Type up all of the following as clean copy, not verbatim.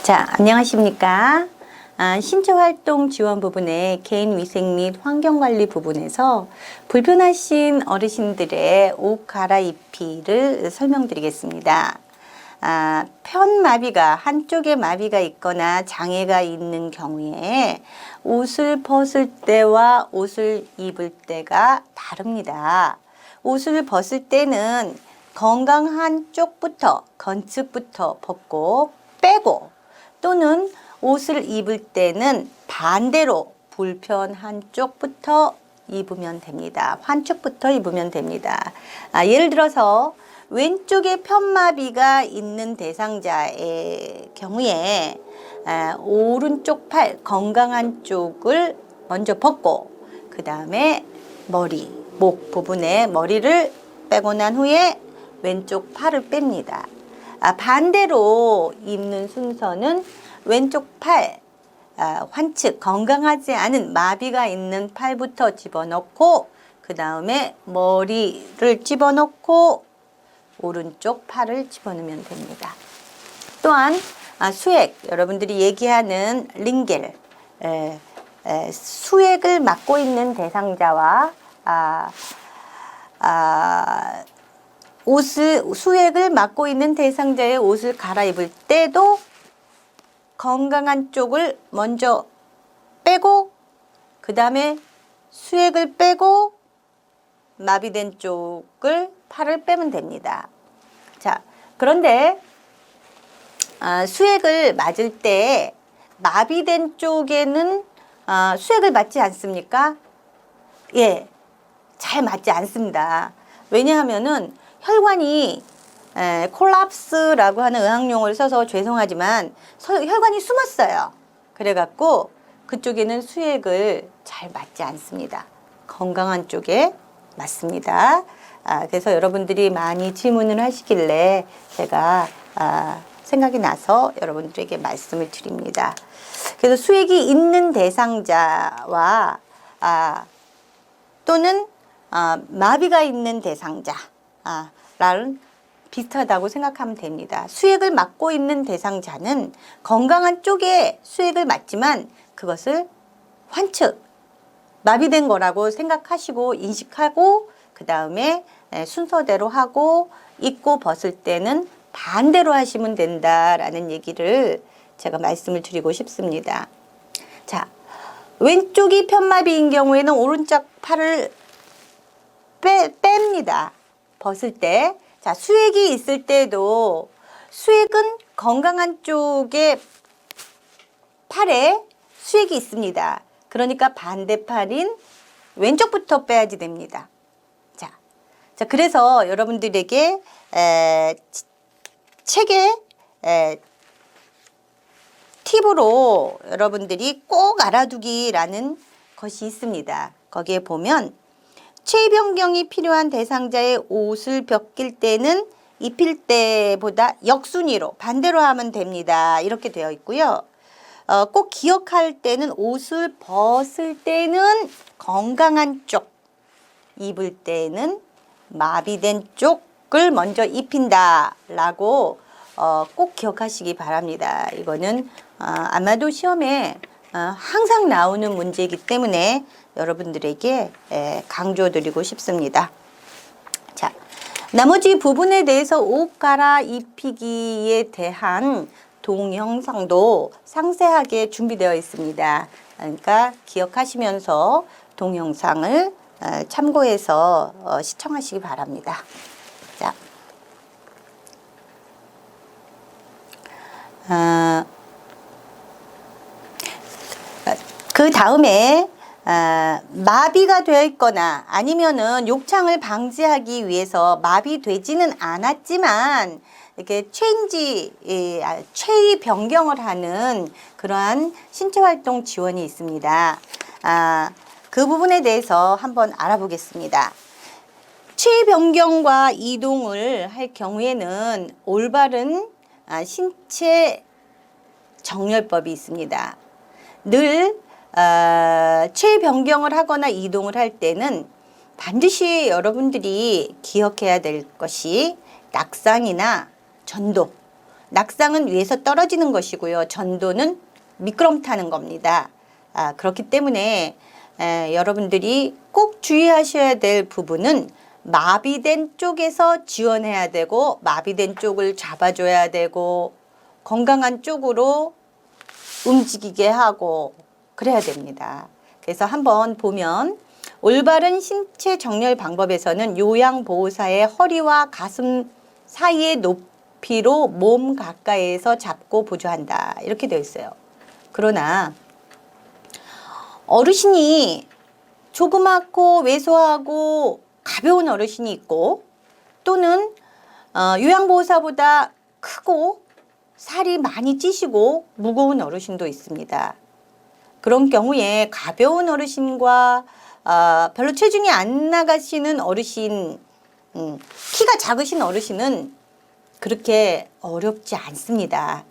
자, 안녕하십니까. 신체활동 지원 부분의 개인위생 및 환경관리 부분에서 불편하신 어르신들의 옷 갈아입기를 설명드리겠습니다. 편마비가 한쪽에 마비가 있거나 장애가 있는 경우에 옷을 벗을 때와 옷을 입을 때가 다릅니다. 옷을 벗을 때는 건강한 쪽부터 건측부터 벗고 빼고, 또는 옷을 입을 때는 반대로 불편한 쪽부터 입으면 됩니다. 한쪽부터 입으면 됩니다. 예를 들어서 왼쪽에 편마비가 있는 대상자의 경우에 오른쪽 팔 건강한 쪽을 먼저 벗고, 그 다음에 머리, 목 부분에 머리를 빼고 난 후에 왼쪽 팔을 뺍니다. 반대로 입는 순서는 왼쪽 팔, 환측, 건강하지 않은 마비가 있는 팔부터 집어넣고, 그 다음에 머리를 집어넣고 오른쪽 팔을 집어넣으면 됩니다. 또한 수액, 여러분들이 얘기하는 링겔, 수액을 맡고 있는 대상자와 수액을 맡고 있는 대상자의 옷을 갈아입을 때도 건강한 쪽을 먼저 빼고, 그 다음에 수액을 빼고 마비된 쪽을 팔을 빼면 됩니다. 자, 그런데 수액을 맞을 때 마비된 쪽에는 수액을 맞지 않습니까? 예, 잘 맞지 않습니다. 왜냐하면은 혈관이 콜랍스라고 하는 의학용어를 써서 죄송하지만 혈관이 숨었어요. 그래갖고 그쪽에는 수액을 잘 맞지 않습니다. 건강한 쪽에 맞습니다. 그래서 여러분들이 많이 질문을 하시길래 제가 생각이 나서 여러분들에게 말씀을 드립니다. 그래서 수액이 있는 대상자와 또는 마비가 있는 대상자랑 비슷하다고 생각하면 됩니다. 수액을 맞고 있는 대상자는 건강한 쪽에 수액을 맞지만 그것을 환측, 마비된 거라고 생각하시고 인식하고, 그 다음에 순서대로 하고, 입고 벗을 때는 반대로 하시면 된다라는 얘기를 제가 말씀을 드리고 싶습니다. 자, 왼쪽이 편마비인 경우에는 오른쪽 팔을 뺍니다. 벗을 때. 자, 수액이 있을 때도 수액은 건강한 쪽에 팔에 수액이 있습니다. 그러니까 반대팔인 왼쪽부터 빼야지 됩니다. 자, 그래서 여러분들에게 책에 팁으로 여러분들이 꼭 알아두기라는 것이 있습니다. 거기에 보면 체위 변경이 필요한 대상자의 옷을 벗길 때는 입힐 때보다 역순위로 반대로 하면 됩니다. 이렇게 되어 있고요. 꼭 기억할 때는 옷을 벗을 때는 건강한 쪽, 입을 때는 마비된 쪽을 먼저 입힌다라고 꼭 기억하시기 바랍니다. 이거는 아마도 시험에 항상 나오는 문제이기 때문에 여러분들에게 강조드리고 싶습니다. 자, 나머지 부분에 대해서 옷 갈아입히기에 대한 동영상도 상세하게 준비되어 있습니다. 그러니까 기억하시면서 동영상을 참고해서 시청하시기 바랍니다. 자, 그 다음에 마비가 되어 있거나 아니면은 욕창을 방지하기 위해서 마비되지는 않았지만 이렇게 체위 변경을 하는 그러한 신체활동 지원이 있습니다. 그 부분에 대해서 한번 알아보겠습니다. 체위 변경과 이동을 할 경우에는 올바른 신체 정렬법이 있습니다. 늘 체위 변경을 하거나 이동을 할 때는 반드시 여러분들이 기억해야 될 것이 낙상이나 전도, 낙상은 위에서 떨어지는 것이고요. 전도는 미끄럼 타는 겁니다. 그렇기 때문에 여러분들이 꼭 주의하셔야 될 부분은 마비된 쪽에서 지원해야 되고 마비된 쪽을 잡아줘야 되고 건강한 쪽으로 움직이게 하고 그래야 됩니다. 그래서 한번 보면 올바른 신체 정렬 방법에서는 요양보호사의 허리와 가슴 사이의 높이로 몸 가까이에서 잡고 보조한다. 이렇게 되어 있어요. 그러나 어르신이 조그맣고 왜소하고 가벼운 어르신이 있고 또는 요양보호사보다 크고 살이 많이 찌시고 무거운 어르신도 있습니다. 그런 경우에 가벼운 어르신과 별로 체중이 안 나가시는 어르신, 키가 작으신 어르신은 그렇게 어렵지 않습니다.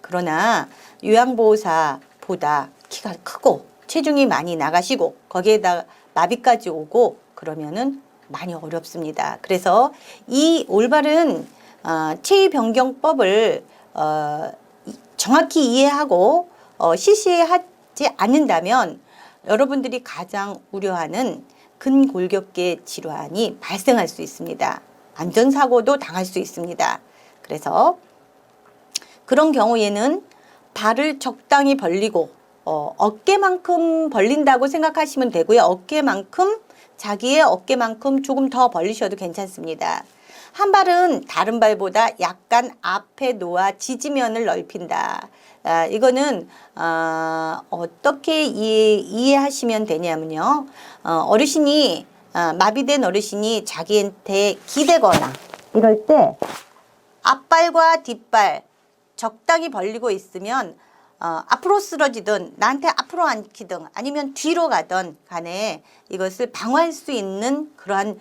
그러나 요양보호사보다 키가 크고 체중이 많이 나가시고 거기에다 마비까지 오고 그러면은 많이 어렵습니다. 그래서 이 올바른 체위 변경법을 정확히 이해하고 실시하지 않는다면 여러분들이 가장 우려하는 근골격계 질환이 발생할 수 있습니다. 안전사고도 당할 수 있습니다. 그래서 그런 경우에는 발을 적당히 벌리고 어깨만큼 벌린다고 생각하시면 되고요. 자기의 어깨만큼 조금 더 벌리셔도 괜찮습니다. 한 발은 다른 발보다 약간 앞에 놓아 지지면을 넓힌다. 이거는 어떻게 이해하시면 되냐면요. 마비된 어르신이 자기한테 기대거나 이럴 때 앞발과 뒷발 적당히 벌리고 있으면 앞으로 쓰러지든 나한테 앞으로 앉히든 아니면 뒤로 가든 간에 이것을 방어할 수 있는 그러한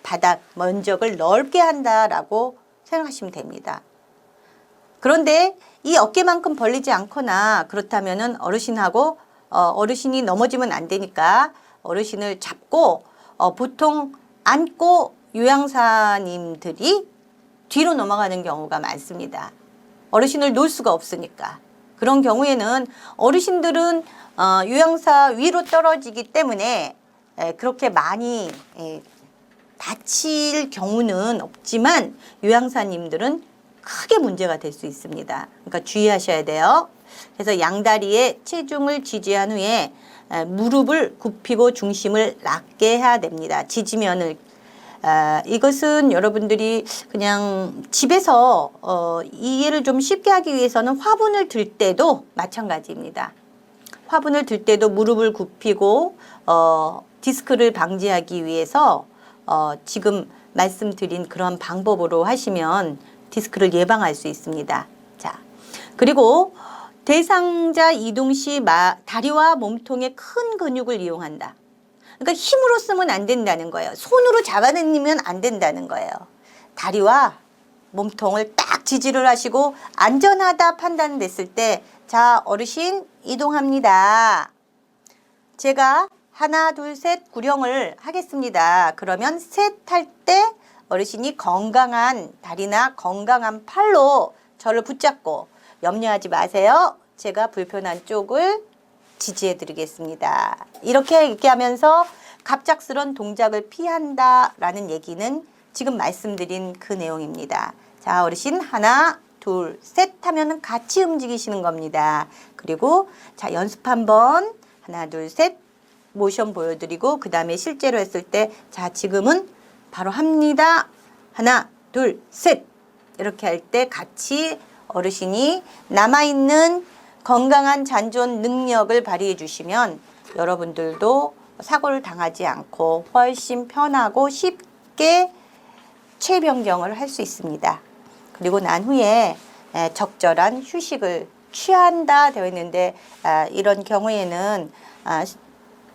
바닥 면적을 넓게 한다라고 생각하시면 됩니다. 그런데 이 어깨만큼 벌리지 않거나 그렇다면은 어르신이 넘어지면 안 되니까 어르신을 잡고 보통 안고 요양사님들이 뒤로 넘어가는 경우가 많습니다. 어르신을 놓을 수가 없으니까. 그런 경우에는 어르신들은 요양사 위로 떨어지기 때문에 그렇게 많이 다칠 경우는 없지만 요양사님들은 크게 문제가 될 수 있습니다. 그러니까 주의하셔야 돼요. 그래서 양다리에 체중을 지지한 후에 무릎을 굽히고 중심을 낮게 해야 됩니다. 지지면을 이것은 여러분들이 그냥 집에서 이해를 좀 쉽게 하기 위해서는 화분을 들 때도 마찬가지입니다. 화분을 들 때도 무릎을 굽히고 디스크를 방지하기 위해서 지금 말씀드린 그런 방법으로 하시면 디스크를 예방할 수 있습니다. 자, 그리고 대상자 이동 시 다리와 몸통의 큰 근육을 이용한다. 그러니까 힘으로 쓰면 안 된다는 거예요. 손으로 잡아내면 안 된다는 거예요. 다리와 몸통을 딱 지지를 하시고 안전하다 판단됐을 때 자, 어르신 이동합니다. 제가 하나, 둘, 셋 구령을 하겠습니다. 그러면 셋 할 때 어르신이 건강한 다리나 건강한 팔로 저를 붙잡고 염려하지 마세요. 제가 불편한 쪽을 지지해 드리겠습니다. 이렇게 얘기하면서 갑작스런 동작을 피한다라는 얘기는 지금 말씀드린 그 내용입니다. 자, 어르신 하나, 둘, 셋 하면은 같이 움직이시는 겁니다. 그리고 자, 연습 한번 하나, 둘, 셋 모션 보여드리고 그 다음에 실제로 했을 때 자, 지금은 바로 합니다. 하나, 둘, 셋 이렇게 할 때 같이 어르신이 남아있는 건강한 잔존 능력을 발휘해 주시면 여러분들도 사고를 당하지 않고 훨씬 편하고 쉽게 체위 변경을 할 수 있습니다. 그리고 난 후에 적절한 휴식을 취한다 되어 있는데 이런 경우에는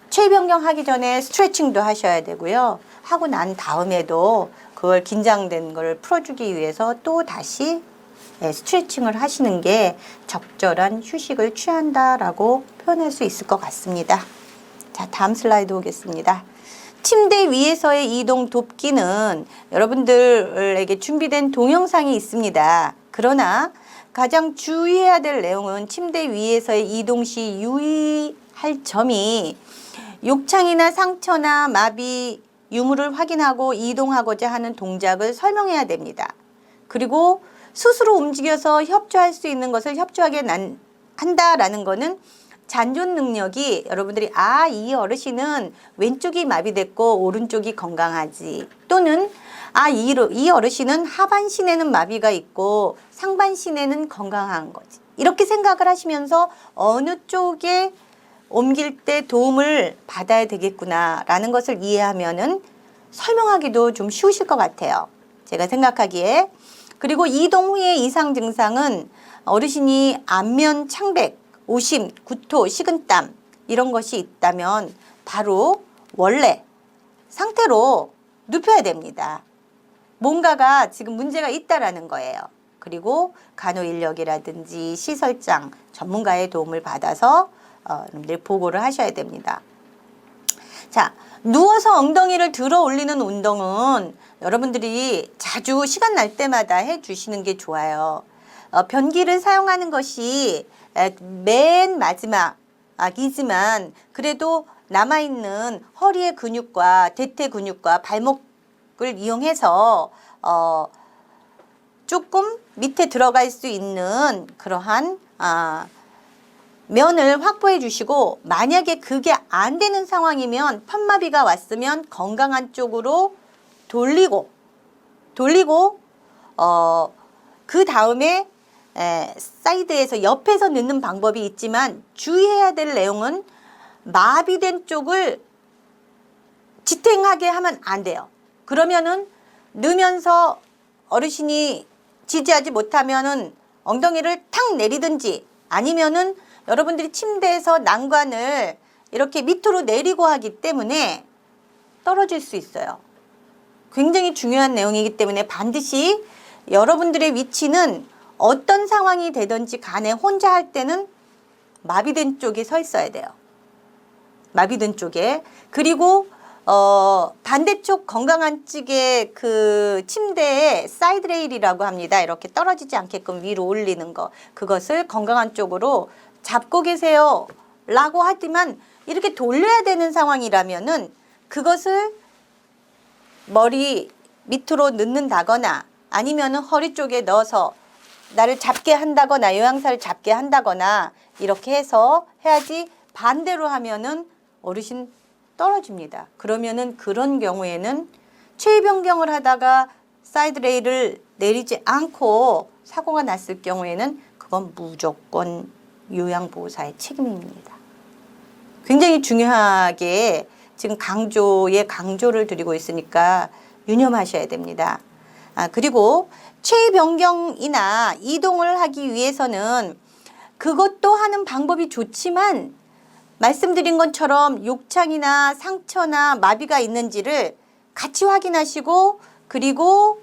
체위 변경하기 전에 스트레칭도 하셔야 되고요. 하고 난 다음에도 그걸 긴장된 걸 풀어주기 위해서 또 다시 스트레칭을 하시는 게 적절한 휴식을 취한다라고 표현할 수 있을 것 같습니다. 자, 다음 슬라이드 오겠습니다. 침대 위에서의 이동 돕기는 여러분들에게 준비된 동영상이 있습니다. 그러나 가장 주의해야 될 내용은 침대 위에서의 이동 시 유의할 점이 욕창이나 상처나 마비, 유무를 확인하고 이동하고자 하는 동작을 설명해야 됩니다. 그리고 스스로 움직여서 협조할 수 있는 것을 협조하게 한다라는 거는 잔존 능력이 여러분들이 이 어르신은 왼쪽이 마비됐고 오른쪽이 건강하지, 또는 이 어르신은 하반신에는 마비가 있고 상반신에는 건강한 거지, 이렇게 생각을 하시면서 어느 쪽에 옮길 때 도움을 받아야 되겠구나 라는 것을 이해하면은 설명하기도 좀 쉬우실 것 같아요, 제가 생각하기에. 그리고 이동 후의 이상 증상은 어르신이 안면 창백, 오심, 구토, 식은땀 이런 것이 있다면 바로 원래 상태로 눕혀야 됩니다. 뭔가가 지금 문제가 있다라는 거예요. 그리고 간호인력이라든지 시설장, 전문가의 도움을 받아서 여러분들 보고를 하셔야 됩니다. 자, 누워서 엉덩이를 들어 올리는 운동은 여러분들이 자주 시간 날 때마다 해 주시는 게 좋아요. 변기를 사용하는 것이 맨 마지막이지만 그래도 남아있는 허리의 근육과 대퇴 근육과 발목을 이용해서 조금 밑에 들어갈 수 있는 그러한 면을 확보해 주시고, 만약에 그게 안 되는 상황이면 편마비가 왔으면 건강한 쪽으로 돌리고 그 다음에 사이드에서 옆에서 넣는 방법이 있지만 주의해야 될 내용은 마비된 쪽을 지탱하게 하면 안 돼요. 그러면은 넣으면서 어르신이 지지하지 못하면은 엉덩이를 탁 내리든지, 아니면은 여러분들이 침대에서 난관을 이렇게 밑으로 내리고 하기 때문에 떨어질 수 있어요. 굉장히 중요한 내용이기 때문에 반드시 여러분들의 위치는 어떤 상황이 되든지 간에 혼자 할 때는 마비된 쪽에 서 있어야 돼요. 마비된 쪽에. 그리고 반대쪽 건강한 쪽에 그 침대에 사이드 레일이라고 합니다. 이렇게 떨어지지 않게끔 위로 올리는 거. 그것을 건강한 쪽으로 잡고 계세요 라고 하지만 이렇게 돌려야 되는 상황이라면은 그것을 머리 밑으로 넣는다거나 아니면은 허리 쪽에 넣어서 나를 잡게 한다거나 요양사를 잡게 한다거나 이렇게 해서 해야지, 반대로 하면은 어르신 떨어집니다. 그러면은 그런 경우에는 체위 변경을 하다가 사이드 레일을 내리지 않고 사고가 났을 경우에는 그건 무조건 요양보호사의 책임입니다. 굉장히 중요하게 지금 강조를 드리고 있으니까 유념하셔야 됩니다. 그리고 체위 변경이나 이동을 하기 위해서는 그것도 하는 방법이 좋지만 말씀드린 것처럼 욕창이나 상처나 마비가 있는지를 같이 확인하시고, 그리고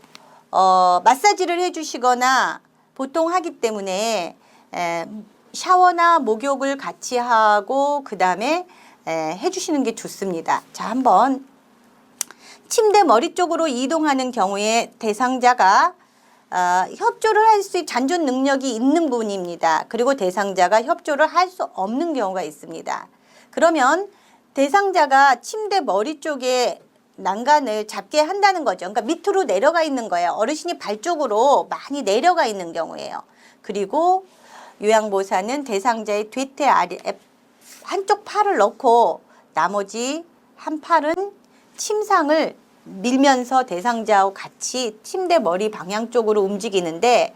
마사지를 해주시거나 보통 하기 때문에 샤워나 목욕을 같이 하고 그 다음에 해주시는 게 좋습니다. 자, 한번 침대 머리 쪽으로 이동하는 경우에 대상자가 협조를 할 수 있는 잔존 능력이 있는 분입니다. 그리고 대상자가 협조를 할 수 없는 경우가 있습니다. 그러면 대상자가 침대 머리 쪽에 난간을 잡게 한다는 거죠. 그러니까 밑으로 내려가 있는 거예요. 어르신이 발 쪽으로 많이 내려가 있는 경우예요. 그리고 요양보호사는 대상자의 뒤태 아래 한쪽 팔을 넣고 나머지 한 팔은 침상을 밀면서 대상자하고 같이 침대 머리 방향 쪽으로 움직이는데,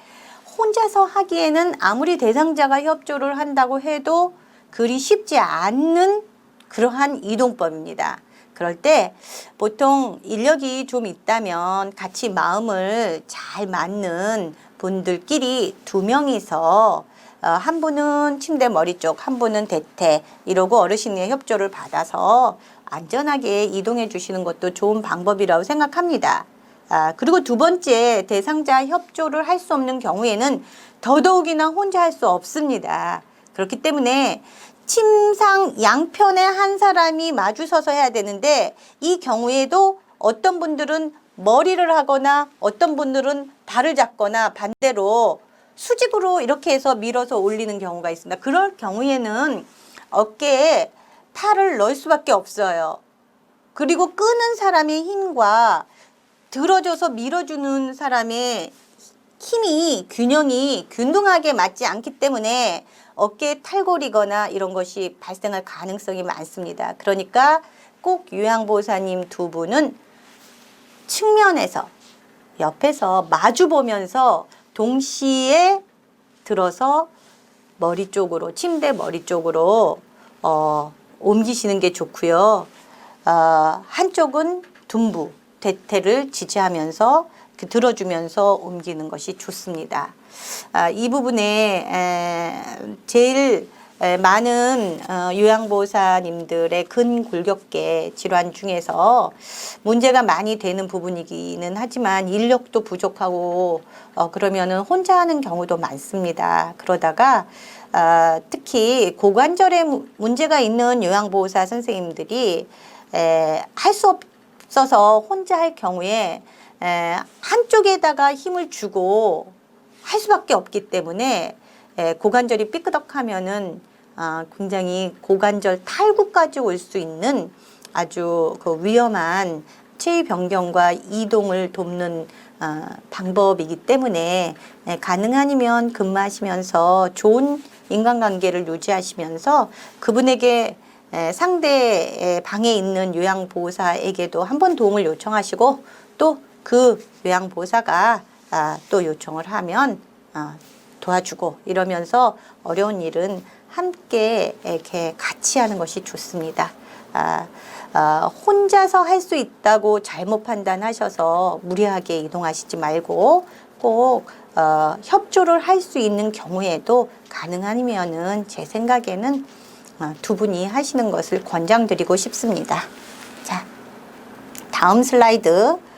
혼자서 하기에는 아무리 대상자가 협조를 한다고 해도 그리 쉽지 않는 그러한 이동법입니다. 그럴 때 보통 인력이 좀 있다면 같이 마음을 잘 맞는 분들끼리 2명이서 한 분은 침대 머리 쪽, 한 분은 대퇴, 이러고 어르신의 협조를 받아서 안전하게 이동해 주시는 것도 좋은 방법이라고 생각합니다. 그리고 두 번째, 대상자 협조를 할 수 없는 경우에는 더더욱이나 혼자 할 수 없습니다. 그렇기 때문에 침상 양편에 한 사람이 마주서서 해야 되는데, 이 경우에도 어떤 분들은 머리를 하거나 어떤 분들은 발을 잡거나 반대로 수직으로 이렇게 해서 밀어서 올리는 경우가 있습니다. 그럴 경우에는 어깨에 팔을 넣을 수밖에 없어요. 그리고 끄는 사람의 힘과 들어줘서 밀어주는 사람의 힘이 균형이 균등하게 맞지 않기 때문에 어깨에 탈골이거나 이런 것이 발생할 가능성이 많습니다. 그러니까 꼭 요양보호사님 두 분은 측면에서 옆에서 마주 보면서 동시에 들어서 머리 쪽으로 침대 머리 쪽으로 옮기시는 게 좋고요. 한쪽은 둔부 대퇴를 지지하면서 들어주면서 옮기는 것이 좋습니다. 이 부분에 제일 많은 요양보호사님들의 근골격계 질환 중에서 문제가 많이 되는 부분이기는 하지만 인력도 부족하고 그러면은 혼자 하는 경우도 많습니다. 그러다가 특히 고관절에 문제가 있는 요양보호사 선생님들이 할 수 없어서 혼자 할 경우에 한쪽에다가 힘을 주고 할 수밖에 없기 때문에 고관절이 삐끄덕하면은 굉장히 고관절 탈구까지 올 수 있는 아주 그 위험한 체위 변경과 이동을 돕는 방법이기 때문에 가능하면 근무하시면서 좋은 인간관계를 유지하시면서 그분에게 상대 방에 있는 요양보호사에게도 한번 도움을 요청하시고 또 그 요양보호사가 또 요청을 하면 도와주고 이러면서 어려운 일은 함께 이렇게 같이 하는 것이 좋습니다. 혼자서 할 수 있다고 잘못 판단하셔서 무리하게 이동하시지 말고 꼭 협조를 할 수 있는 경우에도 가능하면은 제 생각에는 두 분이 하시는 것을 권장드리고 싶습니다. 자, 다음 슬라이드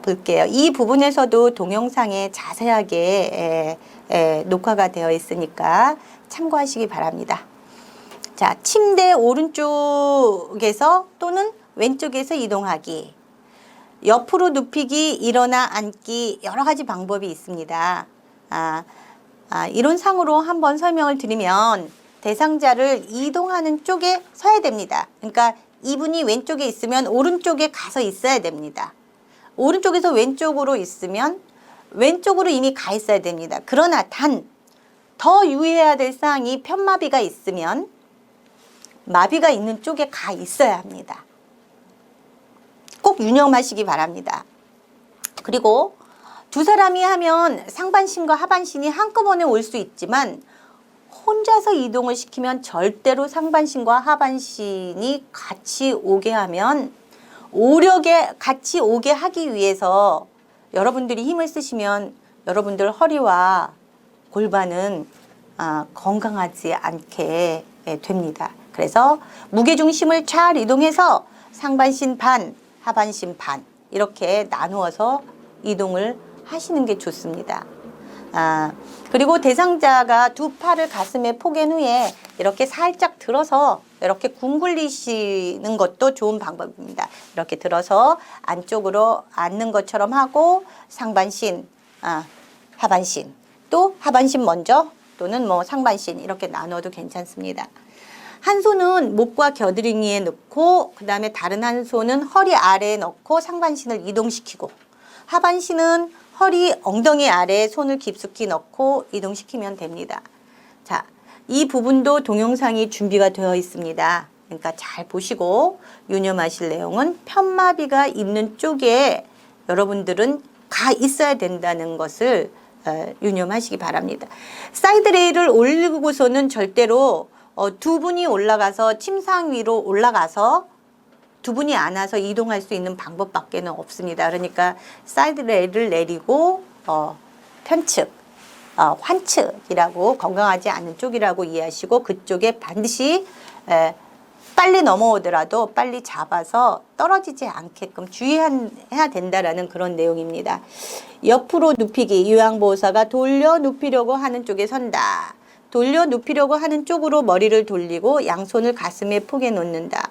볼게요. 이 부분에서도 동영상에 자세하게 녹화가 되어 있으니까 참고하시기 바랍니다. 자, 침대 오른쪽에서 또는 왼쪽에서 이동하기, 옆으로 눕히기, 일어나 앉기 여러 가지 방법이 있습니다. 이론상으로 한번 설명을 드리면 대상자를 이동하는 쪽에 서야 됩니다. 그러니까 이분이 왼쪽에 있으면 오른쪽에 가서 있어야 됩니다. 오른쪽에서 왼쪽으로 있으면 왼쪽으로 이미 가 있어야 됩니다. 그러나 단 더 유의해야 될 사항이 편마비가 있으면 마비가 있는 쪽에 가 있어야 합니다. 꼭 유념하시기 바랍니다. 그리고 두 사람이 하면 상반신과 하반신이 한꺼번에 올 수 있지만 혼자서 이동을 시키면 절대로 상반신과 하반신이 같이 오게 하면 오력에 같이 오게 하기 위해서 여러분들이 힘을 쓰시면 여러분들 허리와 골반은 건강하지 않게 됩니다. 그래서 무게중심을 잘 이동해서 상반신 반, 하반신 반 이렇게 나누어서 이동을 하시는 게 좋습니다. 그리고 대상자가 두 팔을 가슴에 포갠 후에 이렇게 살짝 들어서 이렇게 굼굴리시는 것도 좋은 방법입니다. 이렇게 들어서 안쪽으로 앉는 것처럼 하고 상반신, 하반신, 또 하반신 먼저 또는 뭐 상반신 이렇게 나눠도 괜찮습니다. 한 손은 목과 겨드랑이에 넣고 그 다음에 다른 한 손은 허리 아래에 넣고 상반신을 이동시키고 하반신은 허리 엉덩이 아래에 손을 깊숙이 넣고 이동시키면 됩니다. 자, 이 부분도 동영상이 준비가 되어 있습니다. 그러니까 잘 보시고 유념하실 내용은 편마비가 있는 쪽에 여러분들은 가 있어야 된다는 것을 유념하시기 바랍니다. 사이드 레일을 올리고서는 절대로 두 분이 올라가서 침상 위로 올라가서 두 분이 안아서 이동할 수 있는 방법밖에는 없습니다. 그러니까 사이드 레일을 내리고 편측, 환측이라고 건강하지 않은 쪽이라고 이해하시고 그쪽에 반드시 빨리 넘어오더라도 빨리 잡아서 떨어지지 않게끔 주의해야 된다라는 그런 내용입니다. 옆으로 눕히기, 요양보호사가 돌려 눕히려고 하는 쪽에 선다. 돌려 눕히려고 하는 쪽으로 머리를 돌리고 양손을 가슴에 포개 놓는다.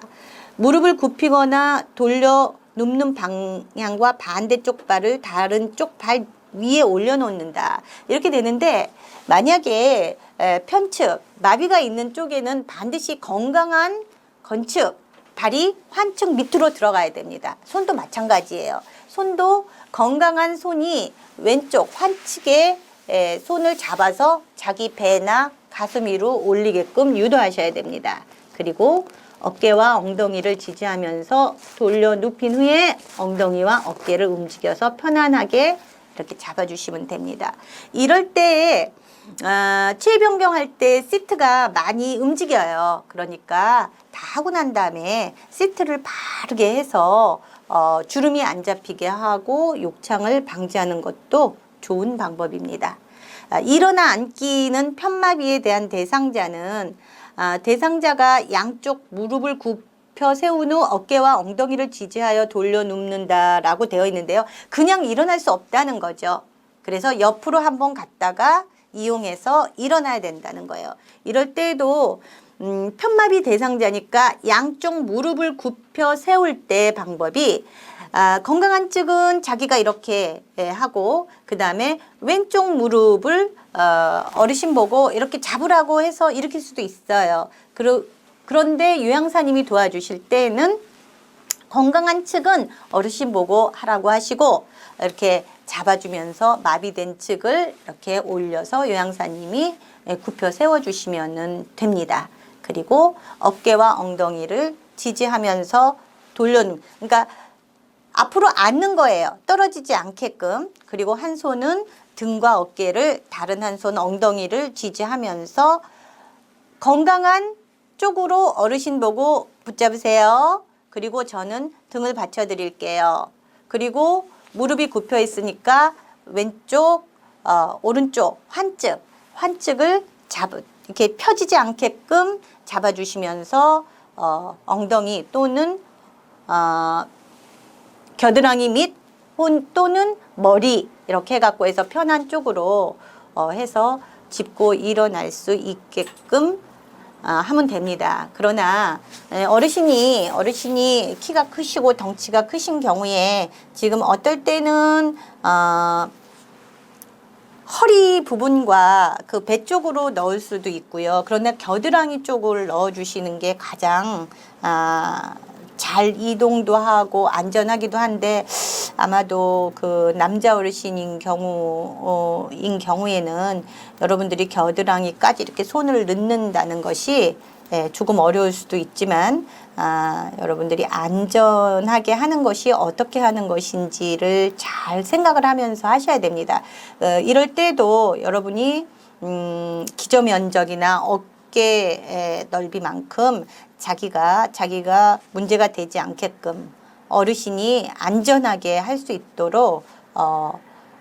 무릎을 굽히거나 돌려 눕는 방향과 반대쪽 발을 다른 쪽 발 위에 올려놓는다. 이렇게 되는데 만약에 편측, 마비가 있는 쪽에는 반드시 건강한 건축, 다리 환측 밑으로 들어가야 됩니다. 손도 마찬가지예요. 손도 건강한 손이 왼쪽 환측에 손을 잡아서 자기 배나 가슴 위로 올리게끔 유도하셔야 됩니다. 그리고 어깨와 엉덩이를 지지하면서 돌려 눕힌 후에 엉덩이와 어깨를 움직여서 편안하게 이렇게 잡아주시면 됩니다. 이럴 때에 치의 변경할 때 시트가 많이 움직여요. 그러니까 다 하고 난 다음에 시트를 바르게 해서 주름이 안 잡히게 하고 욕창을 방지하는 것도 좋은 방법입니다. 일어나 앉기는 편마비에 대한 대상자는 대상자가 양쪽 무릎을 굽혀 세운 후 어깨와 엉덩이를 지지하여 돌려 눕는다라고 되어 있는데요. 그냥 일어날 수 없다는 거죠. 그래서 옆으로 한번 갔다가 이용해서 일어나야 된다는 거예요. 이럴 때에도 편마비 대상자니까 양쪽 무릎을 굽혀 세울 때 방법이 건강한 측은 자기가 이렇게 하고 그 다음에 왼쪽 무릎을 어르신 보고 이렇게 잡으라고 해서 일으킬 수도 있어요. 그런데 요양사님이 도와주실 때는 건강한 측은 어르신 보고 하라고 하시고 이렇게 잡아주면서 마비된 측을 이렇게 올려서 요양사님이 굽혀 세워주시면 됩니다. 그리고 어깨와 엉덩이를 지지하면서 그러니까 앞으로 앉는 거예요. 떨어지지 않게끔. 그리고 한 손은 등과 어깨를, 다른 한 손 엉덩이를 지지하면서 건강한 쪽으로 어르신 보고 붙잡으세요. 그리고 저는 등을 받쳐드릴게요. 그리고 무릎이 굽혀 있으니까 왼쪽, 오른쪽 환측을 이렇게 펴지지 않게끔 잡아주시면서 엉덩이 또는 겨드랑이 밑 또는 머리 이렇게 해갖고 해서 편한 쪽으로 해서 짚고 일어날 수 있게끔 하면 됩니다. 그러나 어르신이 키가 크시고 덩치가 크신 경우에 지금 어떨 때는 허리 부분과 그 배 쪽으로 넣을 수도 있고요. 그러나 겨드랑이 쪽을 넣어주시는 게 가장 잘 이동도 하고 안전하기도 한데 아마도 그 남자 어르신인 경우에는 여러분들이 겨드랑이까지 이렇게 손을 넣는다는 것이 조금 어려울 수도 있지만 여러분들이 안전하게 하는 것이 어떻게 하는 것인지를 잘 생각을 하면서 하셔야 됩니다. 이럴 때도 여러분이 기저 면적이나 어깨 넓이만큼 자기가 문제가 되지 않게끔 어르신이 안전하게 할 수 있도록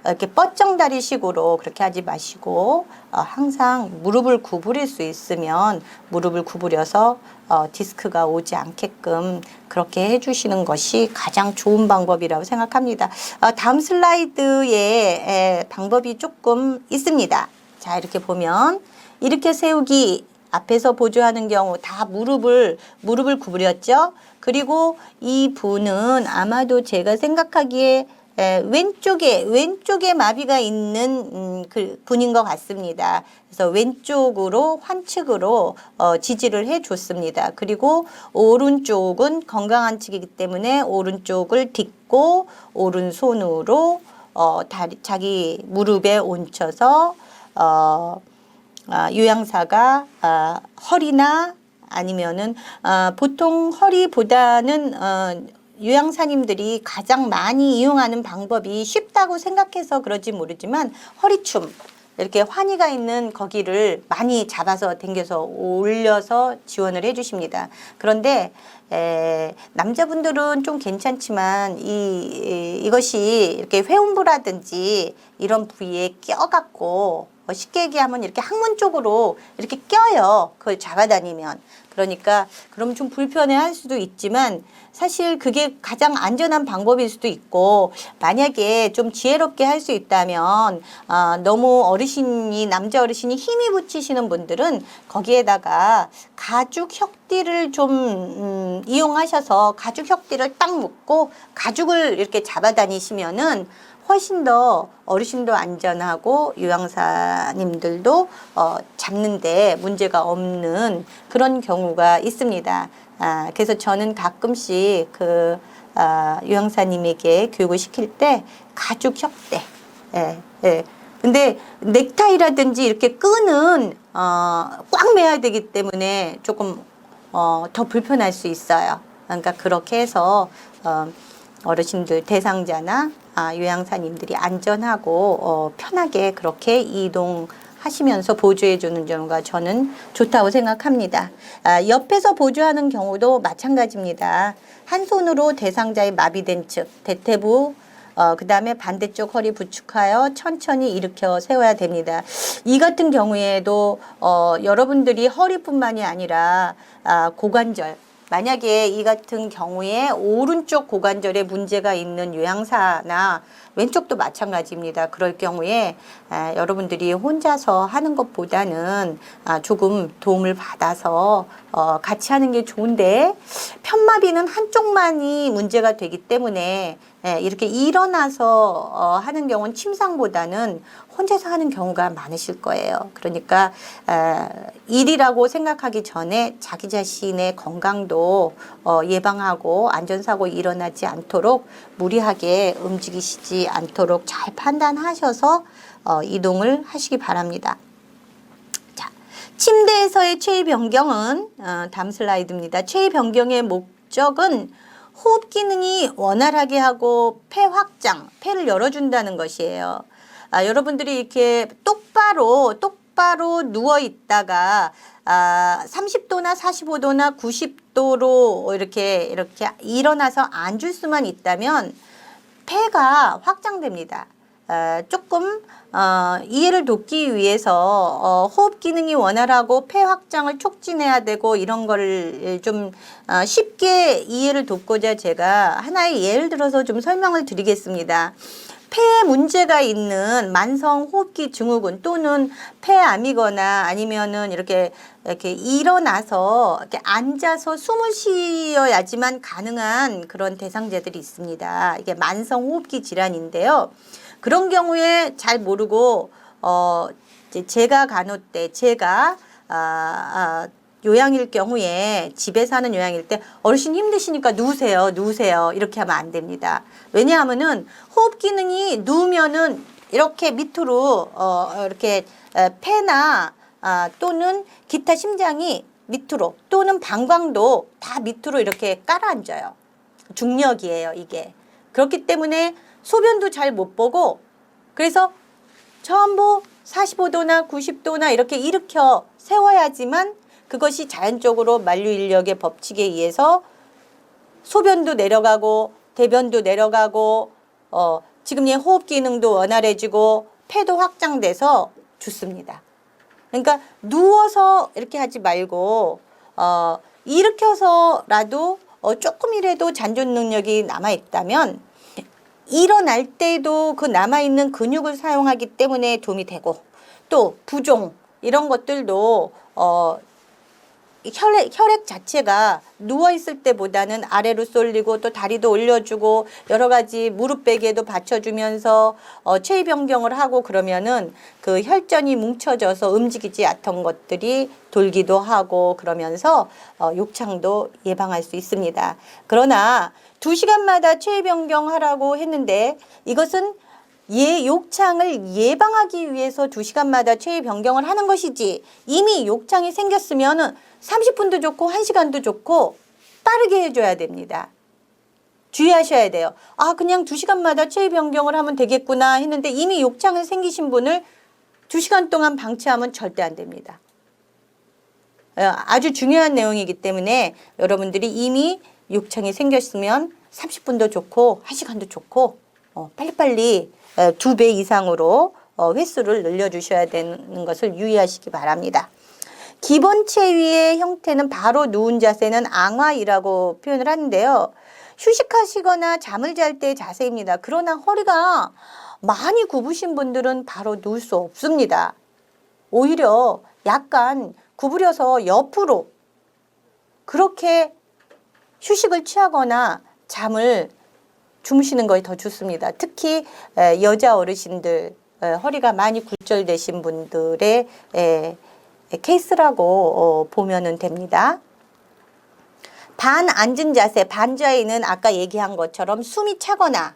이렇게 뻗정다리식으로 그렇게 하지 마시고 항상 무릎을 구부릴 수 있으면 무릎을 구부려서 디스크가 오지 않게끔 그렇게 해주시는 것이 가장 좋은 방법이라고 생각합니다. 다음 슬라이드에 방법이 조금 있습니다. 자, 이렇게 보면 이렇게 세우기 앞에서 보조하는 경우 다 무릎을 구부렸죠. 그리고 이 분은 아마도 제가 생각하기에 왼쪽에 마비가 있는 그 분인 것 같습니다. 그래서 왼쪽으로 환측으로 지지를 해줬습니다. 그리고 오른쪽은 건강한 측이기 때문에 오른쪽을 딛고 오른손으로 자기 무릎에 얹혀서 요양사가 허리나 아니면은 보통 허리보다는 요양사님들이 가장 많이 이용하는 방법이 쉽다고 생각해서 그런지 모르지만 허리춤 이렇게 환희가 있는 거기를 많이 잡아서 당겨서 올려서 지원을 해주십니다. 그런데 남자분들은 좀 괜찮지만 이것이 이렇게 회음부라든지 이런 부위에 껴갖고 쉽게 얘기하면 이렇게 항문 쪽으로 이렇게 껴요. 그걸 잡아다니면. 그러니까 그럼 좀 불편해할 수도 있지만 사실 그게 가장 안전한 방법일 수도 있고 만약에 좀 지혜롭게 할 수 있다면 너무 남자 어르신이 힘이 붙이시는 분들은 거기에다가 가죽 혁띠를 좀 이용하셔서 가죽 혁띠를 딱 묶고 가죽을 이렇게 잡아다니시면은 훨씬 더 어르신도 안전하고 요양사님들도 잡는데 문제가 없는 그런 경우가 있습니다. 그래서 저는 가끔씩 요양사님에게 교육을 시킬 때 가죽 협대, 근데 넥타이라든지 이렇게 끈은 꽉 매야 되기 때문에 조금 더 불편할 수 있어요. 그러니까 그렇게 해서 어르신들 대상자나 요양사님들이 안전하고 편하게 그렇게 이동하시면서 보조해 주는 경우가 저는 좋다고 생각합니다. 옆에서 보조하는 경우도 마찬가지입니다. 한 손으로 대상자의 마비된 측, 대퇴부, 그 다음에 반대쪽 허리 부축하여 천천히 일으켜 세워야 됩니다. 이 같은 경우에도 여러분들이 허리뿐만이 아니라 고관절, 만약에 이 같은 경우에 오른쪽 고관절에 문제가 있는 요양사나 왼쪽도 마찬가지입니다. 그럴 경우에 여러분들이 혼자서 하는 것보다는 조금 도움을 받아서 같이 하는 게 좋은데, 편마비는 한쪽만이 문제가 되기 때문에 이렇게 일어나서 하는 경우는 침상보다는 혼자서 하는 경우가 많으실 거예요. 그러니까 일이라고 생각하기 전에 자기 자신의 건강도 예방하고 안전사고 일어나지 않도록 무리하게 움직이시지 않도록 잘 판단하셔서 이동을 하시기 바랍니다. 자, 침대에서의 체위 변경은 다음 슬라이드입니다. 체위 변경의 목적은 호흡 기능이 원활하게 하고 폐 확장, 폐를 열어준다는 것이에요. 여러분들이 이렇게 똑바로 누워 있다가 30도나 45도나 90도로 이렇게 일어나서 앉을 수만 있다면 폐가 확장됩니다. 조금 이해를 돕기 위해서 호흡 기능이 원활하고 폐 확장을 촉진해야 되고 이런 거를 좀 쉽게 이해를 돕고자 제가 하나의 예를 들어서 좀 설명을 드리겠습니다. 폐에 문제가 있는 만성 호흡기 증후군 또는 폐암이거나 아니면은 이렇게 일어나서 이렇게 앉아서 숨을 쉬어야지만 가능한 그런 대상자들이 있습니다. 이게 만성 호흡기 질환인데요. 그런 경우에 잘 모르고 제가 간호 때 제가 요양일 경우에 집에 사는 요양일 때 어르신 힘드시니까 누우세요 이렇게 하면 안 됩니다. 왜냐하면은 호흡 기능이 누우면은 이렇게 밑으로 이렇게 폐나 또는 기타 심장이 밑으로 또는 방광도 다 밑으로 이렇게 깔아앉아요. 중력이에요, 이게. 그렇기 때문에 소변도 잘 못 보고, 그래서 전부 45도나 90도나 이렇게 일으켜 세워야지만 그것이 자연적으로 만류 인력의 법칙에 의해서 소변도 내려가고 대변도 내려가고 지금 이 호흡 기능도 원활해지고 폐도 확장돼서 좋습니다. 그러니까 누워서 이렇게 하지 말고 일으켜서라도 조금이라도 잔존 능력이 남아있다면 일어날 때도 그 남아있는 근육을 사용하기 때문에 도움이 되고, 또 부종 이런 것들도 혈액 자체가 누워있을 때보다는 아래로 쏠리고 또 다리도 올려주고 여러 가지 무릎 베개도 받쳐주면서 체위 변경을 하고 그러면은 그 혈전이 뭉쳐져서 움직이지 않던 것들이 돌기도 하고 그러면서 욕창도 예방할 수 있습니다. 그러나 2시간마다 체위 변경하라고 했는데 이것은 욕창을 예방하기 위해서 2시간마다 체위 변경을 하는 것이지, 이미 욕창이 생겼으면 30분도 좋고 1시간도 좋고 빠르게 해줘야 됩니다. 주의하셔야 돼요. 그냥 2시간마다 체위 변경을 하면 되겠구나 했는데 이미 욕창이 생기신 분을 2시간 동안 방치하면 절대 안 됩니다. 아주 중요한 내용이기 때문에 여러분들이 이미 욕창이 생겼으면 30분도 좋고 1시간도 좋고 빨리빨리 2배 이상으로 횟수를 늘려주셔야 되는 것을 유의하시기 바랍니다. 기본 체위의 형태는 바로 누운 자세는 앙화이라고 표현을 하는데요. 휴식하시거나 잠을 잘 때의 자세입니다. 그러나 허리가 많이 굽으신 분들은 바로 누울 수 없습니다. 오히려 약간 구부려서 옆으로 그렇게 휴식을 취하거나 잠을 주무시는 것이 더 좋습니다. 특히 여자 어르신들, 허리가 많이 굴절되신 분들의 케이스라고 보면은 됩니다. 반앉은 자세, 반자에는 아까 얘기한 것처럼 숨이 차거나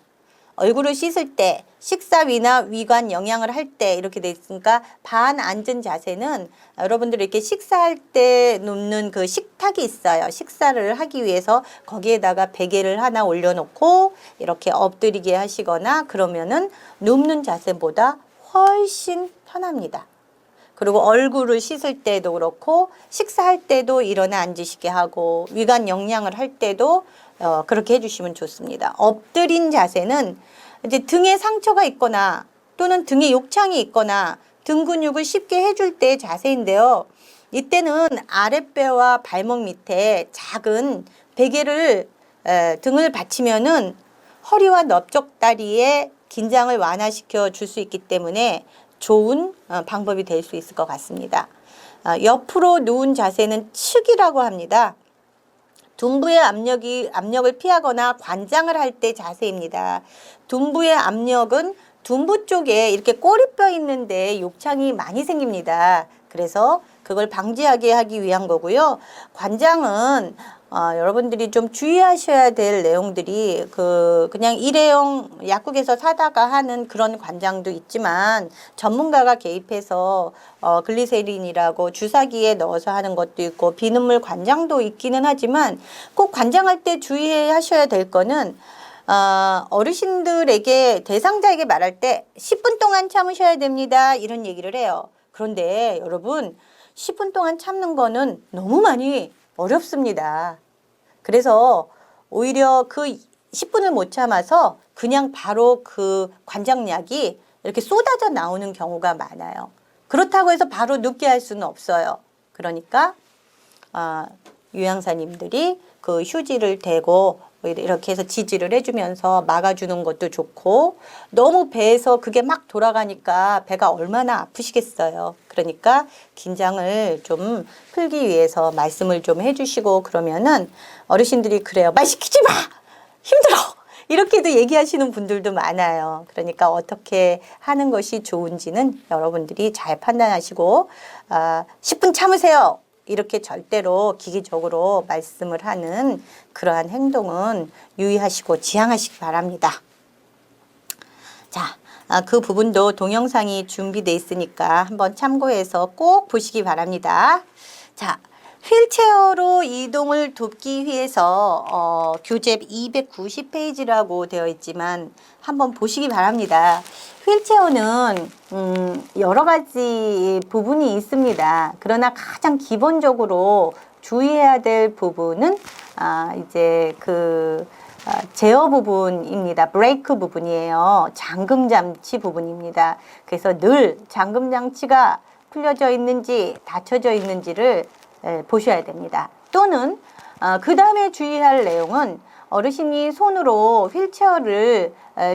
얼굴을 씻을 때, 식사위나 위관 영양을 할 때 이렇게 돼 있으니까 반앉은 자세는 여러분들 이렇게 식사할 때 놓는 그 식탁이 있어요. 식사를 하기 위해서 거기에다가 베개를 하나 올려놓고 이렇게 엎드리게 하시거나 그러면은 눕는 자세보다 훨씬 편합니다. 그리고 얼굴을 씻을 때도 그렇고 식사할 때도 일어나 앉으시게 하고 위관 영양을 할 때도 그렇게 해주시면 좋습니다. 엎드린 자세는 이제 등에 상처가 있거나 또는 등에 욕창이 있거나 등 근육을 쉽게 해줄 때의 자세인데요. 이때는 아랫배와 발목 밑에 작은 베개를 등을 받치면은 허리와 넓적다리의 긴장을 완화시켜 줄 수 있기 때문에 좋은 방법이 될 수 있을 것 같습니다. 옆으로 누운 자세는 측이라고 합니다. 둔부의 압력을 피하거나 관장을 할 때 자세입니다. 둔부의 압력은 둔부 쪽에 이렇게 꼬리뼈 있는데 욕창이 많이 생깁니다. 그래서 그걸 방지하게 하기 위한 거고요. 관장은 여러분들이 좀 주의하셔야 될 내용들이 그냥 일회용 약국에서 사다가 하는 그런 관장도 있지만 전문가가 개입해서 글리세린이라고 주사기에 넣어서 하는 것도 있고 비눗물 관장도 있기는 하지만 꼭 관장할 때 주의하셔야 될 거는 어르신들에게 대상자에게 말할 때 10분 동안 참으셔야 됩니다. 이런 얘기를 해요. 그런데 여러분 10분 동안 참는 거는 너무 많이 어렵습니다. 그래서 오히려 그 10분을 못 참아서 그냥 바로 그 관장약이 이렇게 쏟아져 나오는 경우가 많아요. 그렇다고 해서 바로 눕게 할 수는 없어요. 그러니까 요양사님들이 그 휴지를 대고 이렇게 해서 지지를 해주면서 막아주는 것도 좋고 너무 배에서 그게 막 돌아가니까 배가 얼마나 아프시겠어요. 그러니까 긴장을 좀 풀기 위해서 말씀을 좀 해주시고 그러면은 어르신들이 그래요. 말 시키지 마! 힘들어! 이렇게도 얘기하시는 분들도 많아요. 그러니까 어떻게 하는 것이 좋은지는 여러분들이 잘 판단하시고 10분 참으세요. 이렇게 절대로 기계적으로 말씀을 하는 그러한 행동은 유의하시고 지양하시기 바랍니다. 자, 그 부분도 동영상이 준비되어 있으니까 한번 참고해서 꼭 보시기 바랍니다. 자, 휠체어로 이동을 돕기 위해서 교재 290페이지라고 되어 있지만 한번 보시기 바랍니다. 휠체어는 여러 가지 부분이 있습니다. 그러나 가장 기본적으로 주의해야 될 부분은 이제 제어 부분입니다. 브레이크 부분이에요. 잠금 장치 부분입니다. 그래서 늘 잠금 장치가 풀려져 있는지 닫혀져 있는지를 보셔야 됩니다. 또는 그 다음에 주의할 내용은 어르신이 손으로 휠체어를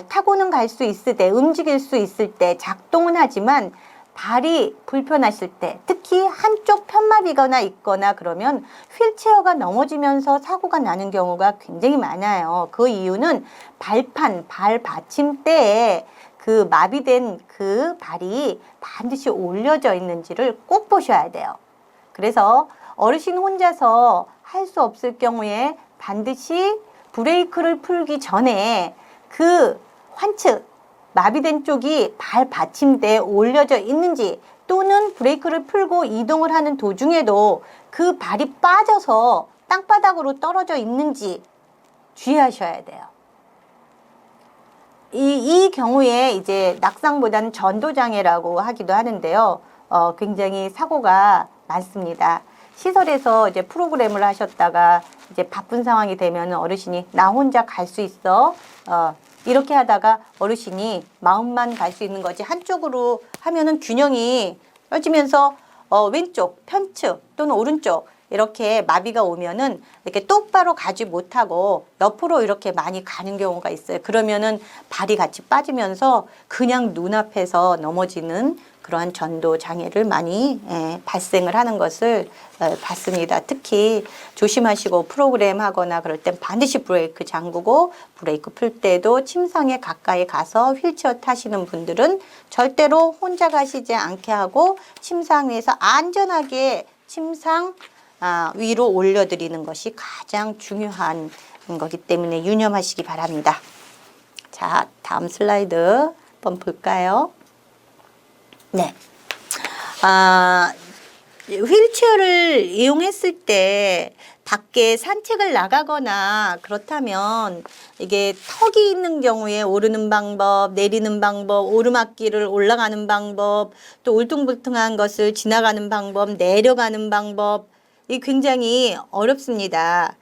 타고는 갈 수 있을 때, 움직일 수 있을 때 작동은 하지만 발이 불편하실 때, 특히 한쪽 편마비거나 있거나 그러면 휠체어가 넘어지면서 사고가 나는 경우가 굉장히 많아요. 그 이유는 발판, 발 받침대에 그 마비된 그 발이 반드시 올려져 있는지를 꼭 보셔야 돼요. 그래서 어르신 혼자서 할 수 없을 경우에 반드시 브레이크를 풀기 전에 그 환측, 마비된 쪽이 발 받침대에 올려져 있는지 또는 브레이크를 풀고 이동을 하는 도중에도 그 발이 빠져서 땅바닥으로 떨어져 있는지 주의하셔야 돼요. 이 경우에 이제 낙상보다는 전도장애라고 하기도 하는데요. 굉장히 사고가 많습니다. 시설에서 이제 프로그램을 하셨다가 이제 바쁜 상황이 되면 어르신이 나 혼자 갈 수 있어. 이렇게 하다가 어르신이 마음만 갈 수 있는 거지 한쪽으로 하면은 균형이 떨어지면서 왼쪽, 편측 또는 오른쪽 이렇게 마비가 오면은 이렇게 똑바로 가지 못하고 옆으로 이렇게 많이 가는 경우가 있어요. 그러면은 발이 같이 빠지면서 그냥 눈앞에서 넘어지는 그러한 전도 장애를 많이 발생을 하는 것을 봤습니다. 특히 조심하시고 프로그램 하거나 그럴 땐 반드시 브레이크 잠그고 브레이크 풀 때도 침상에 가까이 가서 휠체어 타시는 분들은 절대로 혼자 가시지 않게 하고 침상 위에서 안전하게 침상 위로 올려드리는 것이 가장 중요한 거기 때문에 유념하시기 바랍니다. 자, 다음 슬라이드 한번 볼까요? 네. 휠체어를 이용했을 때 밖에 산책을 나가거나 그렇다면 이게 턱이 있는 경우에 오르는 방법, 내리는 방법, 오르막길을 올라가는 방법, 또 울퉁불퉁한 것을 지나가는 방법, 내려가는 방법, 이 굉장히 어렵습니다.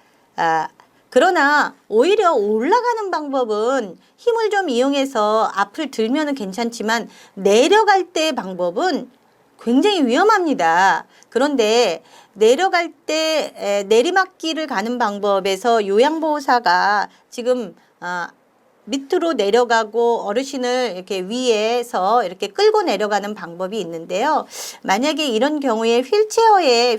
그러나 오히려 올라가는 방법은 힘을 좀 이용해서 앞을 들면은 괜찮지만 내려갈 때의 방법은 굉장히 위험합니다. 그런데 내려갈 때 내리막길을 가는 방법에서 요양보호사가 지금 밑으로 내려가고 어르신을 이렇게 위에서 이렇게 끌고 내려가는 방법이 있는데요. 만약에 이런 경우에 휠체어에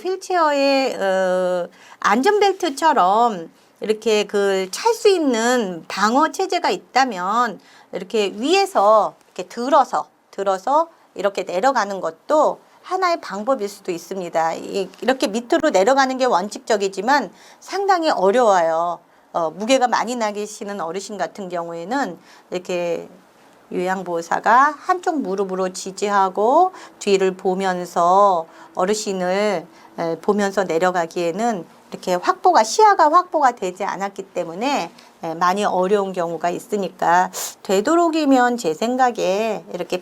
안전벨트처럼 이렇게 찰 수 있는 방어 체제가 있다면 이렇게 위에서 이렇게 들어서 이렇게 내려가는 것도 하나의 방법일 수도 있습니다. 이렇게 밑으로 내려가는 게 원칙적이지만 상당히 어려워요. 무게가 많이 나시는 어르신 같은 경우에는 이렇게 요양보호사가 한쪽 무릎으로 지지하고 뒤를 보면서 어르신을 보면서 내려가기에는 이렇게 시야가 확보가 되지 않았기 때문에 많이 어려운 경우가 있으니까 되도록이면 제 생각에 이렇게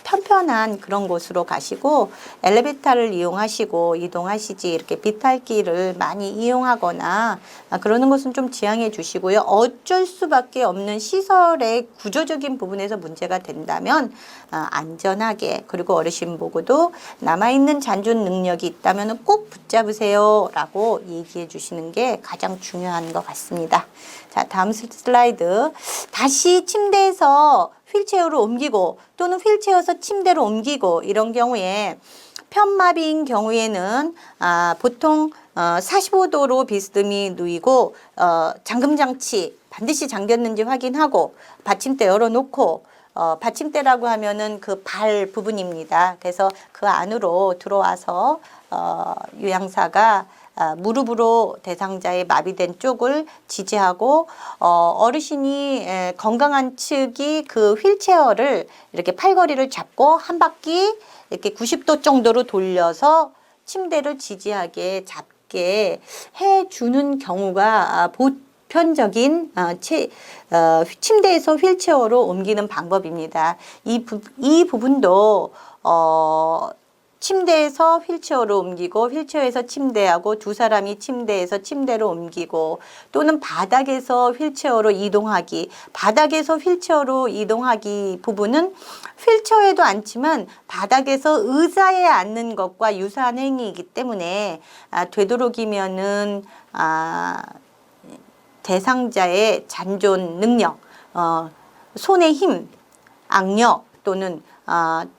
편편한 그런 곳으로 가시고 엘리베이터를 이용하시고 이동하시지 이렇게 비탈길을 많이 이용하거나 그러는 것은 좀 지양해 주시고요. 어쩔 수밖에 없는 시설의 구조적인 부분에서 문제가 된다면 안전하게 그리고 어르신 보고도 남아있는 잔존 능력이 있다면 꼭 붙잡으세요 라고 얘기해 주시는 게 가장 중요한 것 같습니다. 자, 다음 슬라이드. 다시 침대에서 휠체어로 옮기고 또는 휠체어에서 침대로 옮기고 이런 경우에 편마비인 경우에는 보통 45도로 비스듬히 누이고 잠금장치 반드시 잠겼는지 확인하고 받침대 열어놓고 받침대라고 하면은 그 발 부분입니다. 그래서 그 안으로 들어와서 요양사가 무릎으로 대상자의 마비된 쪽을 지지하고 어르신이 건강한 측이 그 휠체어를 이렇게 팔걸이를 잡고 한 바퀴 이렇게 90도 정도로 돌려서 침대를 지지하게 잡게 해주는 경우가 보편적인 침대에서 휠체어로 옮기는 방법입니다. 이 부분도 침대에서 휠체어로 옮기고 휠체어에서 침대하고 두 사람이 침대에서 침대로 옮기고 또는 바닥에서 휠체어로 이동하기 바닥에서 휠체어로 이동하기 부분은 휠체어에도 앉지만 바닥에서 의자에 앉는 것과 유사한 행위이기 때문에 되도록이면은 대상자의 잔존 능력, 손의 힘, 악력 또는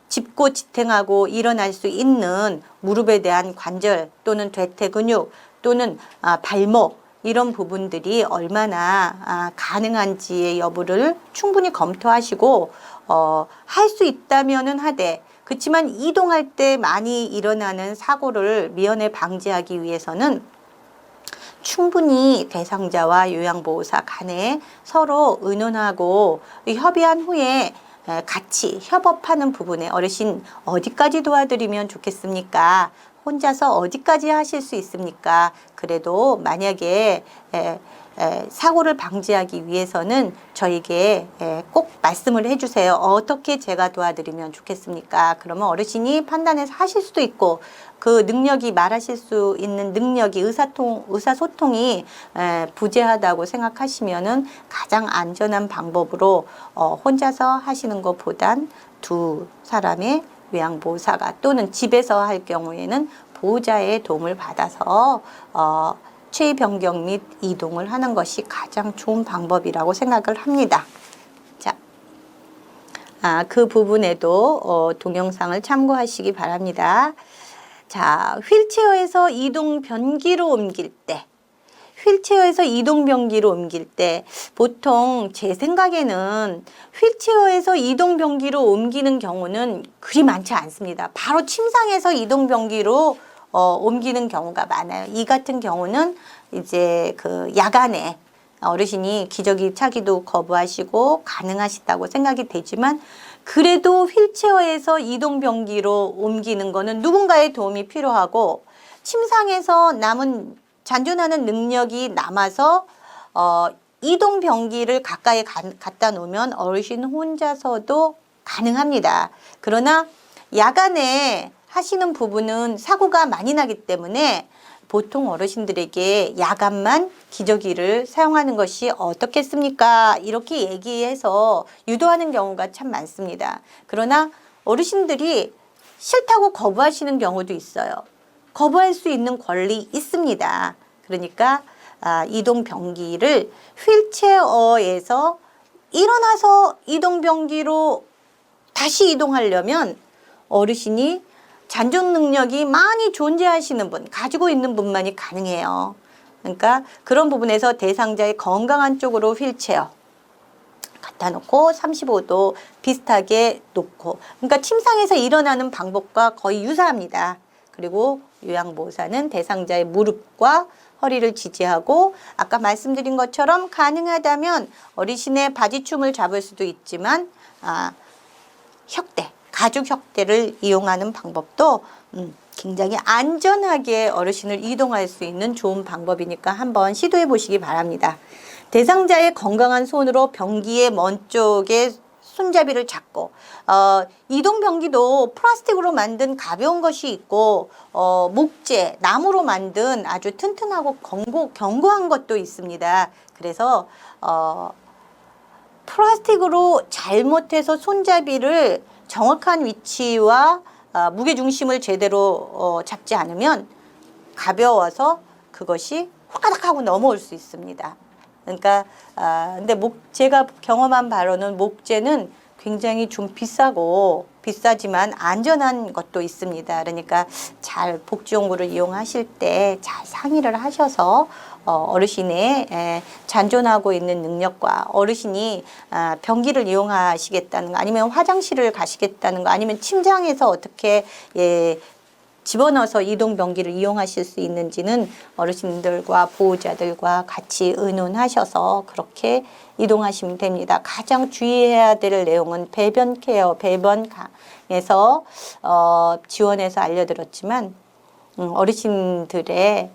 짚고 지탱하고 일어날 수 있는 무릎에 대한 관절 또는 대퇴 근육 또는 발목 이런 부분들이 얼마나 가능한지의 여부를 충분히 검토하시고 할 수 있다면은 하되 그렇지만 이동할 때 많이 일어나는 사고를 미연에 방지하기 위해서는 충분히 대상자와 요양보호사 간에 서로 의논하고 협의한 후에 같이 협업하는 부분에 어르신 어디까지 도와드리면 좋겠습니까? 혼자서 어디까지 하실 수 있습니까? 그래도 만약에 사고를 방지하기 위해서는 저에게 꼭 말씀을 해주세요. 어떻게 제가 도와드리면 좋겠습니까? 그러면 어르신이 판단해서 하실 수도 있고 그 능력이 말하실 수 있는 능력이 의사소통이 부재하다고 생각하시면은 가장 안전한 방법으로 혼자서 하시는 것보단 두 사람의 요양보호사가 또는 집에서 할 경우에는 보호자의 도움을 받아서 체위 변경 및 이동을 하는 것이 가장 좋은 방법이라고 생각을 합니다. 자, 그 부분에도 동영상을 참고하시기 바랍니다. 자, 휠체어에서 이동 변기로 옮길 때, 보통 제 생각에는 휠체어에서 이동 변기로 옮기는 경우는 그리 많지 않습니다. 바로 침상에서 이동 변기로 옮기는 경우가 많아요. 이 같은 경우는 이제 그 야간에 어르신이 기저귀 차기도 거부하시고 가능하시다고 생각이 되지만, 그래도 휠체어에서 이동 변기로 옮기는 거는 누군가의 도움이 필요하고, 침상에서 잔존하는 능력이 남아서 이동 변기를 가까이 갖다 놓으면 어르신 혼자서도 가능합니다. 그러나 야간에 하시는 부분은 사고가 많이 나기 때문에 보통 어르신들에게 야간만 기저귀를 사용하는 것이 어떻겠습니까? 이렇게 얘기해서 유도하는 경우가 참 많습니다. 그러나 어르신들이 싫다고 거부하시는 경우도 있어요. 거부할 수 있는 권리 있습니다. 그러니까 이동 변기를 휠체어에서 일어나서 이동 변기로 다시 이동하려면 어르신이 잔존 능력이 많이 존재하시는 분, 가지고 있는 분만이 가능해요. 그러니까 그런 부분에서 대상자의 건강한 쪽으로 휠체어 갖다 놓고 35도 비슷하게 놓고, 그러니까 침상에서 일어나는 방법과 거의 유사합니다. 그리고 요양보호사는 대상자의 무릎과 허리를 지지하고, 아까 말씀드린 것처럼 가능하다면 어르신의 바지춤을 잡을 수도 있지만 혁대, 가죽 혁대를 이용하는 방법도 굉장히 안전하게 어르신을 이동할 수 있는 좋은 방법이니까 한번 시도해 보시기 바랍니다. 대상자의 건강한 손으로 변기의 먼 쪽에 손잡이를 잡고, 이동 변기도 플라스틱으로 만든 가벼운 것이 있고, 목재, 나무로 만든 아주 튼튼하고 견고한 것도 있습니다. 그래서 플라스틱으로 잘못해서 손잡이를 정확한 위치와 무게중심을 제대로 잡지 않으면 가벼워서 그것이 홀가닥 하고 넘어올 수 있습니다. 그러니까 근데 제가 경험한 바로는 목재는 굉장히 좀 비싸지만 안전한 것도 있습니다. 그러니까 잘 복지용구를 이용하실 때 잘 상의를 하셔서 어르신의 잔존하고 있는 능력과 어르신이 변기를 이용하시겠다는 거, 아니면 화장실을 가시겠다는 거, 아니면 침장에서 어떻게 집어넣어서 이동 변기를 이용하실 수 있는지는 어르신들과 보호자들과 같이 의논하셔서 그렇게 이동하시면 됩니다. 가장 주의해야 될 내용은 배변 케어, 배변에서 지원해서 알려드렸지만, 어르신들의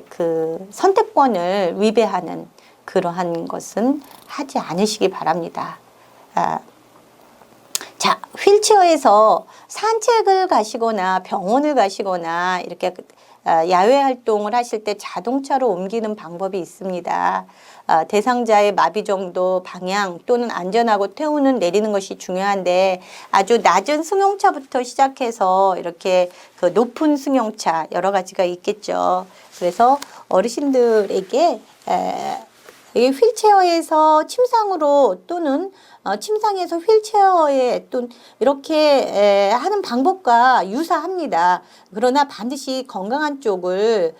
그 선택권을 위배하는 그러한 것은 하지 않으시기 바랍니다. 자, 휠체어에서 산책을 가시거나 병원을 가시거나 이렇게 야외 활동을 하실 때 자동차로 옮기는 방법이 있습니다. 대상자의 마비 정도, 방향 또는 안전하고 태우는 내리는 것이 중요한데, 아주 낮은 승용차부터 시작해서 이렇게 그 높은 승용차 여러 가지가 있겠죠. 그래서 어르신들에게 이 휠체어에서 침상으로 또는 침상에서 휠체어에 또 이렇게 하는 방법과 유사합니다. 그러나 반드시 건강한 쪽을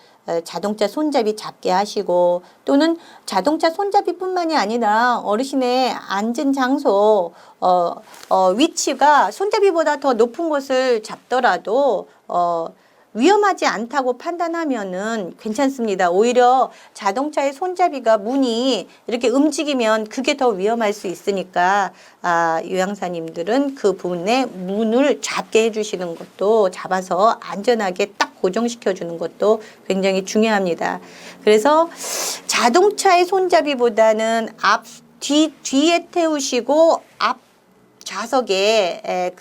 자동차 손잡이 잡게 하시고, 또는 자동차 손잡이뿐만이 아니라 어르신의 앉은 장소 위치가 손잡이보다 더 높은 곳을 잡더라도 위험하지 않다고 판단하면은 괜찮습니다. 오히려 자동차의 손잡이가 문이 이렇게 움직이면 그게 더 위험할 수 있으니까 요양사님들은 그 부분에 문을 잡게 해주시는 것도, 잡아서 안전하게 딱 고정시켜 주는 것도 굉장히 중요합니다. 그래서 자동차의 손잡이보다는 뒤에 태우시고 앞 좌석에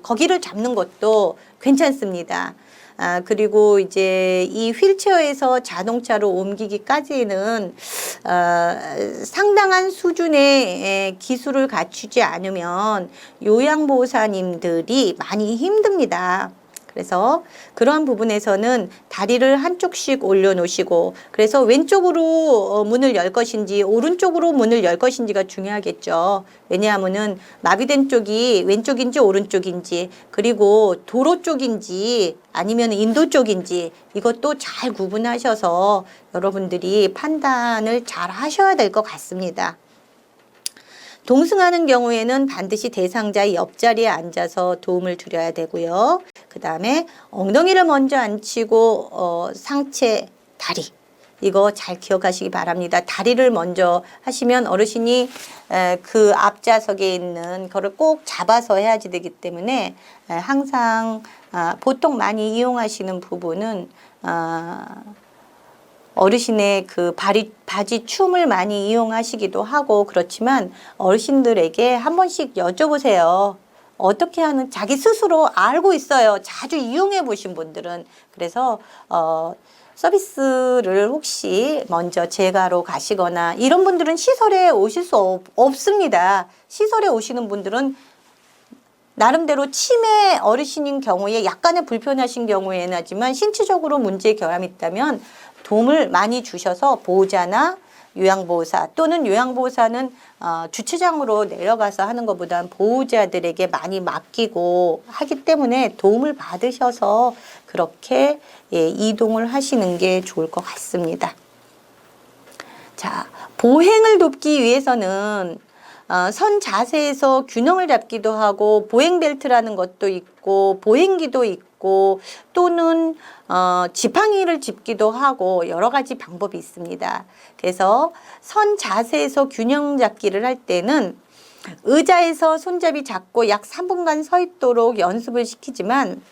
거기를 잡는 것도 괜찮습니다. 그리고 이제 이 휠체어에서 자동차로 옮기기까지는 상당한 수준의 기술을 갖추지 않으면 요양보호사님들이 많이 힘듭니다. 그래서 그러한 부분에서는 다리를 한쪽씩 올려놓으시고, 그래서 왼쪽으로 문을 열 것인지 오른쪽으로 문을 열 것인지가 중요하겠죠. 왜냐하면은 마비된 쪽이 왼쪽인지 오른쪽인지, 그리고 도로 쪽인지 아니면 인도 쪽인지, 이것도 잘 구분하셔서 여러분들이 판단을 잘 하셔야 될 것 같습니다. 동승하는 경우에는 반드시 대상자의 옆자리에 앉아서 도움을 드려야 되고요. 그 다음에 엉덩이를 먼저 앉히고 상체, 다리, 이거 잘 기억하시기 바랍니다. 다리를 먼저 하시면 어르신이 그 앞좌석에 있는 거를 꼭 잡아서 해야지 되기 때문에 항상 보통 많이 이용하시는 부분은 어르신의 그 바지 춤을 많이 이용하시기도 하고, 그렇지만 어르신들에게 한 번씩 여쭤보세요. 어떻게 하는, 자기 스스로 알고 있어요. 자주 이용해 보신 분들은. 그래서 서비스를 혹시 먼저 제가로 가시거나 이런 분들은 시설에 오실 수 없습니다. 시설에 오시는 분들은 나름대로 치매 어르신인 경우에 약간의 불편하신 경우에는 하지만 신체적으로 문제의 결함이 있다면 도움을 많이 주셔서 보호자나 요양보호사, 또는 요양보호사는 주차장으로 내려가서 하는 것보다는 보호자들에게 많이 맡기고 하기 때문에 도움을 받으셔서 그렇게 이동을 하시는 게 좋을 것 같습니다. 자, 보행을 돕기 위해서는 선 자세에서 균형을 잡기도 하고, 보행 벨트라는 것도 있고, 보행기도 있고, 또는 지팡이를 짚기도 하고, 여러 가지 방법이 있습니다. 그래서 선 자세에서 균형 잡기를 할 때는 의자에서 손잡이 잡고 약 3분간 서 있도록 연습을 시키지만,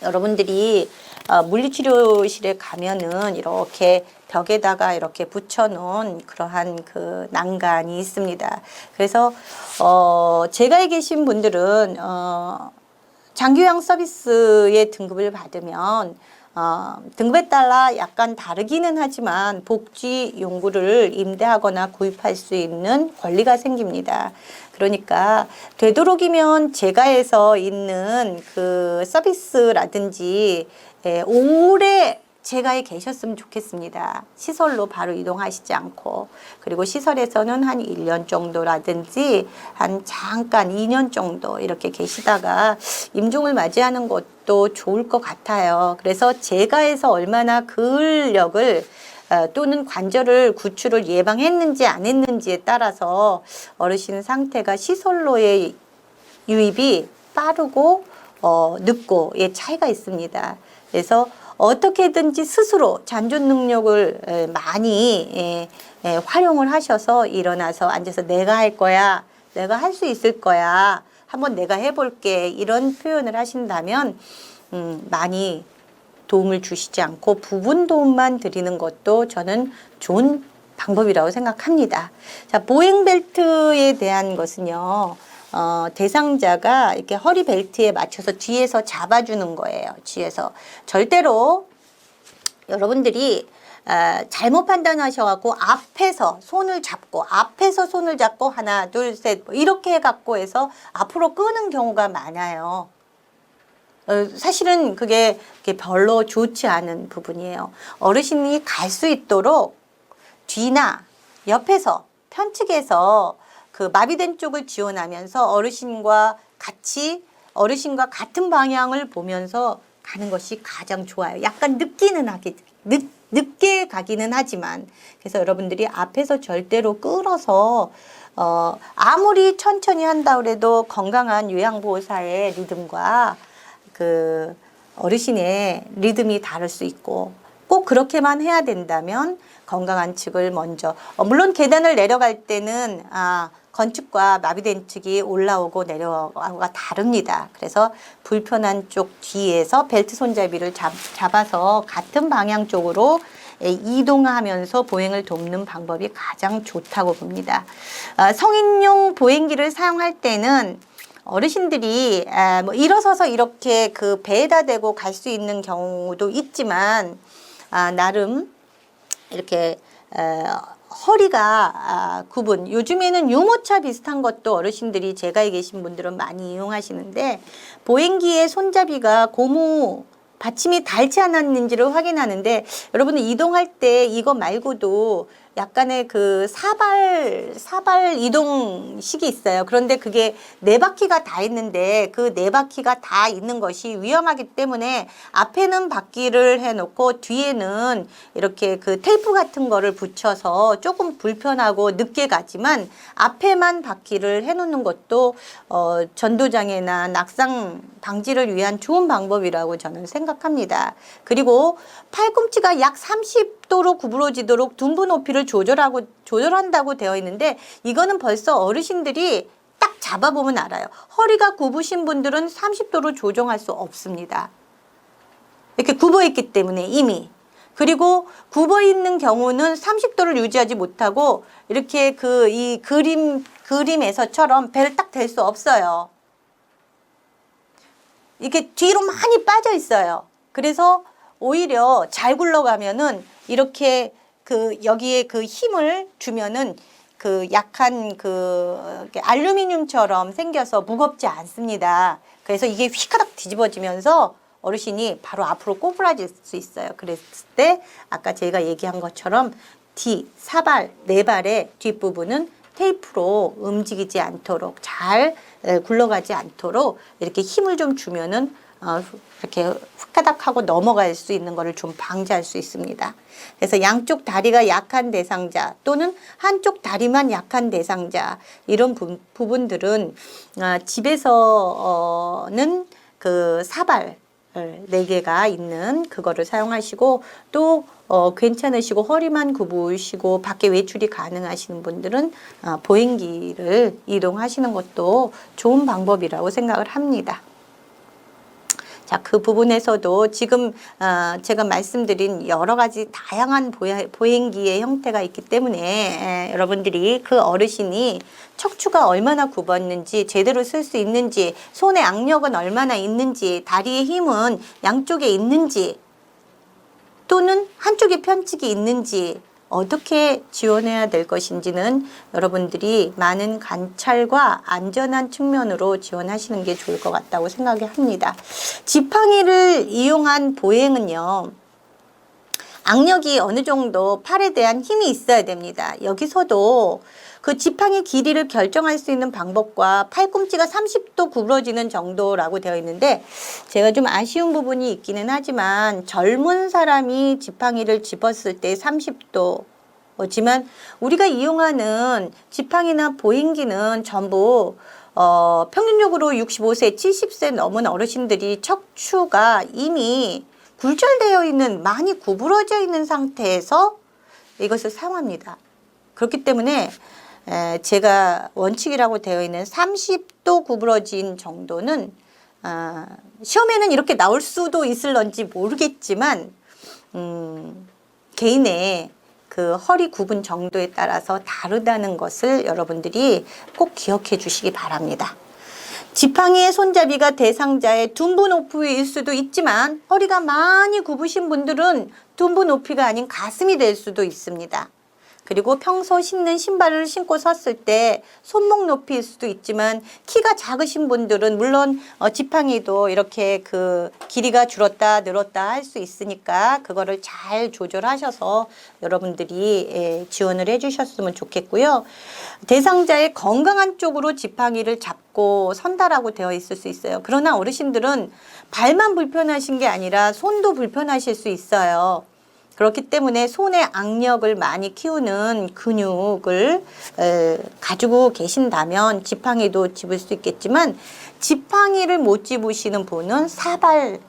여러분들이 물리치료실에 가면은 이렇게 벽에다가 이렇게 붙여놓은 그러한 그 난간이 있습니다. 그래서 제가에 계신 분들은 장기요양 서비스의 등급을 받으면 등급에 따라 약간 다르기는 하지만 복지 용구를 임대하거나 구입할 수 있는 권리가 생깁니다. 그러니까 되도록이면 제가에서 있는 그 서비스라든지 오래 제가에 계셨으면 좋겠습니다. 시설로 바로 이동하시지 않고, 그리고 시설에서는 한 1년 정도라든지 한 잠깐 2년 정도 이렇게 계시다가 임종을 맞이하는 것도 좋을 것 같아요. 그래서 제가에서 얼마나 근력을 또는 관절을 구출을 예방했는지 안 했는지에 따라서 어르신 상태가 시설로의 유입이 빠르고 늦고의 차이가 있습니다. 그래서 어떻게든지 스스로 잔존 능력을 많이 활용을 하셔서 일어나서 앉아서 내가 할 거야, 내가 할 수 있을 거야, 한번 내가 해볼게, 이런 표현을 하신다면 많이 도움을 주시지 않고 부분 도움만 드리는 것도 저는 좋은 방법이라고 생각합니다. 자, 보행 벨트에 대한 것은요, 대상자가 이렇게 허리 벨트에 맞춰서 뒤에서 잡아주는 거예요. 뒤에서. 절대로 여러분들이 잘못 판단하셔갖고 앞에서 손을 잡고 하나, 둘, 셋 이렇게 해갖고 해서 앞으로 끄는 경우가 많아요. 사실은 그게 별로 좋지 않은 부분이에요. 어르신이 갈 수 있도록 뒤나 옆에서 편측해서 그 마비된 쪽을 지원하면서 어르신과 같은 방향을 보면서 가는 것이 가장 좋아요. 약간 늦게 가기는 하지만, 그래서 여러분들이 앞에서 절대로 끌어서 아무리 천천히 한다 그래도 건강한 요양보호사의 리듬과 그 어르신의 리듬이 다를 수 있고, 꼭 그렇게만 해야 된다면 건강한 측을 먼저, 물론 계단을 내려갈 때는 건축과 마비된 측이 올라오고 내려가고가 다릅니다. 그래서 불편한 쪽 뒤에서 벨트 손잡이를 잡아서 같은 방향 쪽으로 이동하면서 보행을 돕는 방법이 가장 좋다고 봅니다. 성인용 보행기를 사용할 때는 어르신들이 뭐 일어서서 이렇게 그 배에다 대고 갈 수 있는 경우도 있지만, 나름 이렇게 허리가 굽은, 요즘에는 유모차 비슷한 것도 어르신들이 재가에 계신 분들은 많이 이용하시는데, 보행기의 손잡이가 고무 받침이 닳지 않았는지를 확인하는데, 여러분은 이동할 때 이거 말고도 약간의 그 사발 이동식이 있어요. 그런데 그게 네 바퀴가 다 있는데 그 네 바퀴가 다 있는 것이 위험하기 때문에 앞에는 바퀴를 해놓고 뒤에는 이렇게 그 테이프 같은 거를 붙여서 조금 불편하고 늦게 가지만 앞에만 바퀴를 해놓는 것도 전도장애나 낙상 방지를 위한 좋은 방법이라고 저는 생각합니다. 그리고 팔꿈치가 약 30도로 구부러지도록 둔부 높이를 조절한다고 되어 있는데, 이거는 벌써 어르신들이 딱 잡아보면 알아요. 허리가 굽으신 분들은 30도로 조정할 수 없습니다. 이렇게 굽어 있기 때문에 이미. 그리고 굽어 있는 경우는 30도를 유지하지 못하고 이렇게 이 그림에서처럼 배를 딱 댈 수 없어요. 이렇게 뒤로 많이 빠져 있어요. 그래서 오히려 잘 굴러가면은 이렇게 여기에 그 힘을 주면은 그 약한 알루미늄처럼 생겨서 무겁지 않습니다. 그래서 이게 휘가닥 뒤집어지면서 어르신이 바로 앞으로 꼬부라질 수 있어요. 그랬을 때 아까 제가 얘기한 것처럼 사발, 네 발의 뒷부분은 테이프로 움직이지 않도록 잘 굴러가지 않도록 이렇게 힘을 좀 주면은 이렇게 훅가닥 하고 넘어갈 수 있는 것을 좀 방지할 수 있습니다. 그래서 양쪽 다리가 약한 대상자 또는 한쪽 다리만 약한 대상자, 이런 부분들은 집에서는 그 사발 4개가 있는 그거를 사용하시고, 또 괜찮으시고 허리만 굽으시고 밖에 외출이 가능하시는 분들은 보행기를 이동하시는 것도 좋은 방법이라고 생각을 합니다. 자, 그 부분에서도 지금 제가 말씀드린 여러 가지 다양한 보행기의 형태가 있기 때문에 여러분들이 그 어르신이 척추가 얼마나 굽었는지, 제대로 쓸 수 있는지, 손의 악력은 얼마나 있는지, 다리의 힘은 양쪽에 있는지, 또는 한쪽에 편측이 있는지, 어떻게 지원해야 될 것인지는 여러분들이 많은 관찰과 안전한 측면으로 지원하시는 게 좋을 것 같다고 생각이 합니다. 지팡이를 이용한 보행은요, 악력이 어느 정도 팔에 대한 힘이 있어야 됩니다. 여기서도 그 지팡이 길이를 결정할 수 있는 방법과 팔꿈치가 30도 구부러지는 정도라고 되어 있는데, 제가 좀 아쉬운 부분이 있기는 하지만 젊은 사람이 지팡이를 집었을 때 30도지만 우리가 이용하는 지팡이나 보행기는 전부 평균적으로 65세, 70세 넘은 어르신들이 척추가 이미 굴절되어 있는, 많이 구부러져 있는 상태에서 이것을 사용합니다. 그렇기 때문에 제가 원칙이라고 되어 있는 30도 구부러진 정도는 시험에는 이렇게 나올 수도 있을런지 모르겠지만 개인의 그 허리 굽은 정도에 따라서 다르다는 것을 여러분들이 꼭 기억해 주시기 바랍니다. 지팡이의 손잡이가 대상자의 둔부 높이일 수도 있지만 허리가 많이 굽으신 분들은 둔부 높이가 아닌 가슴이 될 수도 있습니다. 그리고 평소 신는 신발을 신고 섰을 때 손목 높이일 수도 있지만 키가 작으신 분들은 물론 지팡이도 이렇게 그 길이가 줄었다 늘었다 할 수 있으니까 그거를 잘 조절하셔서 여러분들이 지원을 해주셨으면 좋겠고요. 대상자의 건강한 쪽으로 지팡이를 잡고 선다라고 되어 있을 수 있어요. 그러나 어르신들은 발만 불편하신 게 아니라 손도 불편하실 수 있어요. 그렇기 때문에 손의 악력을 많이 키우는 근육을 가지고 계신다면 지팡이도 집을 수 있겠지만, 지팡이를 못 집으시는 분은 사발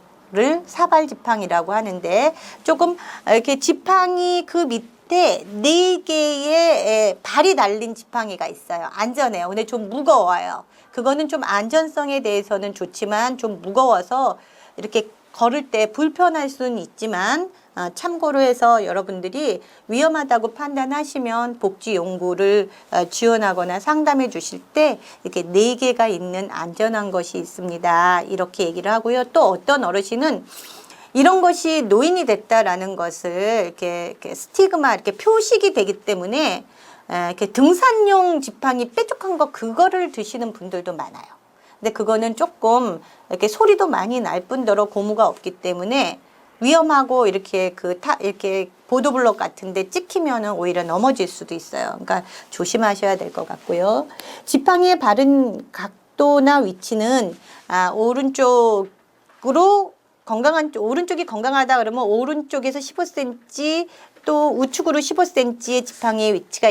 지팡이라고 하는데, 조금 이렇게 지팡이 그 밑에 4개의 발이 달린 지팡이가 있어요. 안전해요. 근데 좀 무거워요. 그거는 좀 안전성에 대해서는 좋지만 좀 무거워서 이렇게 걸을 때 불편할 수는 있지만, 참고로 해서 여러분들이 위험하다고 판단하시면 복지연구를 지원하거나 상담해 주실 때 이렇게 4개가 있는 안전한 것이 있습니다. 이렇게 얘기를 하고요. 또 어떤 어르신은 이런 것이 노인이 됐다라는 것을 이렇게 스티그마 이렇게 표식이 되기 때문에 이렇게 등산용 지팡이 뾰족한 거 그거를 드시는 분들도 많아요. 근데 그거는 조금 이렇게 소리도 많이 날 뿐더러 고무가 없기 때문에 위험하고 이렇게 이렇게 보도블록 같은데 찍히면은 오히려 넘어질 수도 있어요. 그러니까 조심하셔야 될 것 같고요. 지팡이의 바른 각도나 위치는 오른쪽으로 오른쪽이 건강하다 그러면 오른쪽에서 15cm 또 우측으로 15cm의 지팡이의 위치가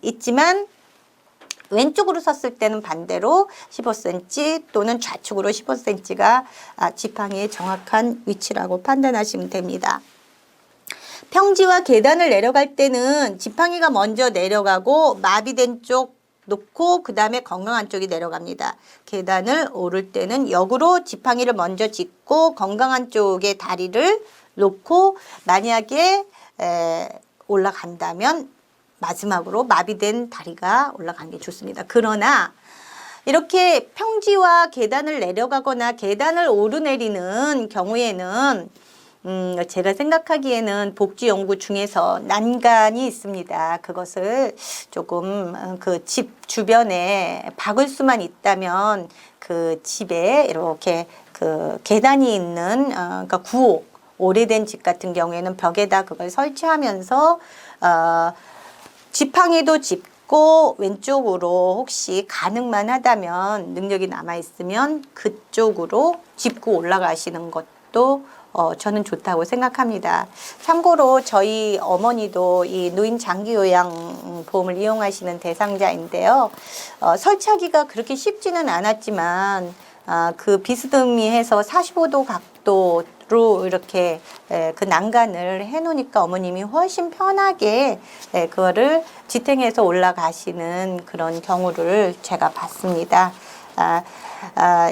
있지만 왼쪽으로 섰을 때는 반대로 15cm 또는 좌측으로 15cm가 지팡이의 정확한 위치라고 판단하시면 됩니다. 평지와 계단을 내려갈 때는 지팡이가 먼저 내려가고 마비된 쪽 놓고 그 다음에 건강한 쪽이 내려갑니다. 계단을 오를 때는 역으로 지팡이를 먼저 짚고 건강한 쪽에 다리를 놓고 만약에 올라간다면 마지막으로 마비된 다리가 올라가는 게 좋습니다. 그러나 이렇게 평지와 계단을 내려가거나 계단을 오르내리는 경우에는 제가 생각하기에는 복지연구 중에서 난간이 있습니다. 그것을 조금 그 집 주변에 박을 수만 있다면 그 집에 이렇게 그 계단이 있는 그러니까 구옥 오래된 집 같은 경우에는 벽에다 그걸 설치하면서 지팡이도 짚고 왼쪽으로 혹시 가능만 하다면 능력이 남아있으면 그쪽으로 짚고 올라가시는 것도 저는 좋다고 생각합니다. 참고로 저희 어머니도 이 노인 장기요양보험을 이용하시는 대상자인데요. 설치하기가 그렇게 쉽지는 않았지만 그 비스듬히해서 45도 각도로 이렇게 그 난간을 해놓으니까 어머님이 훨씬 편하게 그거를 지탱해서 올라가시는 그런 경우를 제가 봤습니다.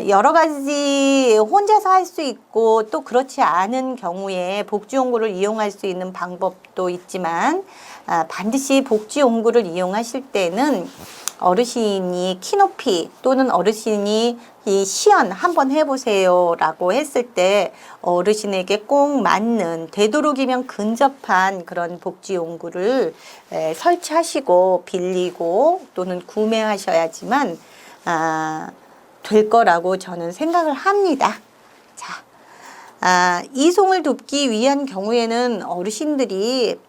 여러 가지 혼자서 할 수 있고 또 그렇지 않은 경우에 복지용구를 이용할 수 있는 방법도 있지만 반드시 복지용구를 이용하실 때는 어르신이 키높이 또는 어르신이 이 시연 한번 해보세요 라고 했을 때 어르신에게 꼭 맞는 되도록이면 근접한 그런 복지용구를 설치하시고 빌리고 또는 구매하셔야지만 될 거라고 저는 생각을 합니다. 자, 이송을 돕기 위한 경우에는 어르신들이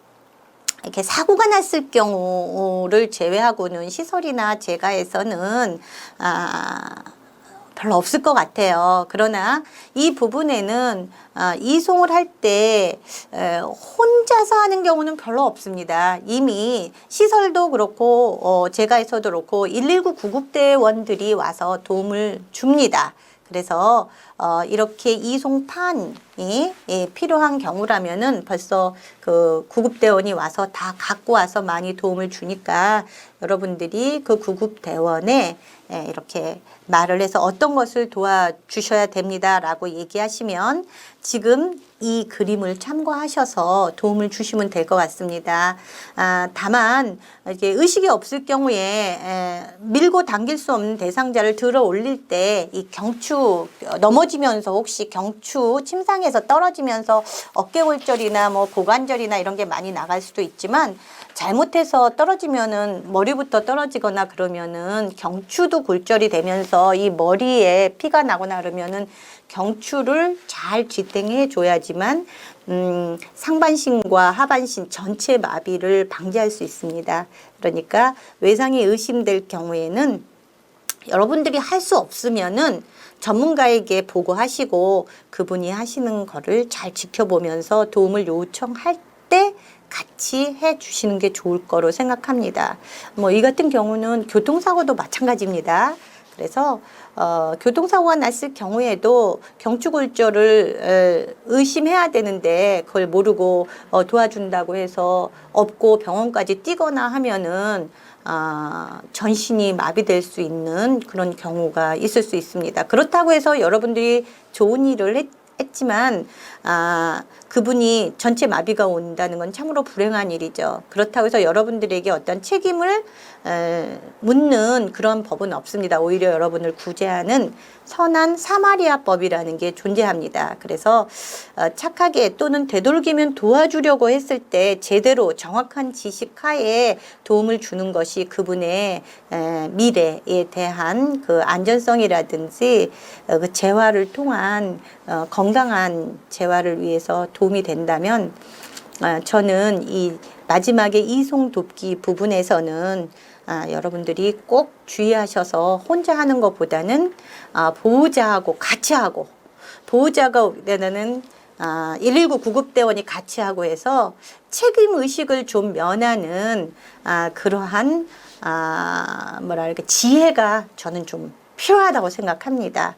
이렇게 사고가 났을 경우를 제외하고는 시설이나 재가에서는 별로 없을 것 같아요. 그러나 이 부분에는 이송을 할 때 혼자서 하는 경우는 별로 없습니다. 이미 시설도 그렇고 재가에서도 그렇고 119 구급대원들이 와서 도움을 줍니다. 그래서 이렇게 이송판이 필요한 경우라면은 벌써 그 구급대원이 와서 다 갖고 와서 많이 도움을 주니까 여러분들이 그 구급대원에 이렇게 말을 해서 어떤 것을 도와주셔야 됩니다라고 얘기하시면 지금 이 그림을 참고하셔서 도움을 주시면 될 것 같습니다. 다만 이렇게 의식이 없을 경우에 밀고 당길 수 없는 대상자를 들어 올릴 때 이 경추 넘어지면서 혹시 경추 침상에서 떨어지면서 어깨골절이나 뭐 고관절이나 이런 게 많이 나갈 수도 있지만 잘못해서 떨어지면은 머리부터 떨어지거나 그러면은 경추도 골절이 되면서 이 머리에 피가 나거나 그러면은 경추를 잘 지탱해 줘야지만 상반신과 하반신 전체 마비를 방지할 수 있습니다. 그러니까 외상이 의심될 경우에는 여러분들이 할 수 없으면은 전문가에게 보고하시고 그분이 하시는 거를 잘 지켜보면서 도움을 요청할 때 같이 해 주시는 게 좋을 거로 생각합니다. 뭐 이 같은 경우는 교통사고도 마찬가지입니다. 그래서 교통사고가 났을 경우에도 경추골절을 의심해야 되는데 그걸 모르고 도와준다고 해서 없고 병원까지 뛰거나 하면은 전신이 마비될 수 있는 그런 경우가 있을 수 있습니다. 그렇다고 해서 여러분들이 좋은 일을 했지만 그 그분이 전체 마비가 온다는 건 참으로 불행한 일이죠. 그렇다고 해서 여러분들에게 어떤 책임을 묻는 그런 법은 없습니다. 오히려 여러분을 구제하는 선한 사마리아법이라는 게 존재합니다. 그래서 착하게 또는 되도록이면 도와주려고 했을 때 제대로 정확한 지식 하에 도움을 주는 것이 그분의 미래에 대한 그 안전성이라든지 그 재활을 통한 건강한 재활을 위해서 도움이 된다면 저는 이 마지막에 이송 돕기 부분에서는 여러분들이 꼭 주의하셔서 혼자 하는 것보다는 보호자하고 같이 하고, 보호자가 되는 119 구급대원이 같이 하고 해서 책임의식을 좀 면하는 그러한 뭐랄까 지혜가 저는 좀 필요하다고 생각합니다.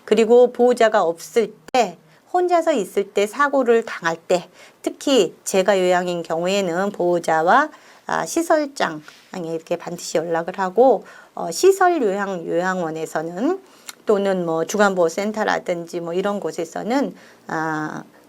그리고 보호자가 없을 때 혼자서 있을 때 사고를 당할 때 특히 제가 요양인 경우에는 보호자와 시설장에 이렇게 반드시 연락을 하고 시설 요양원에서는 또는 뭐 주간보호센터라든지 뭐 이런 곳에서는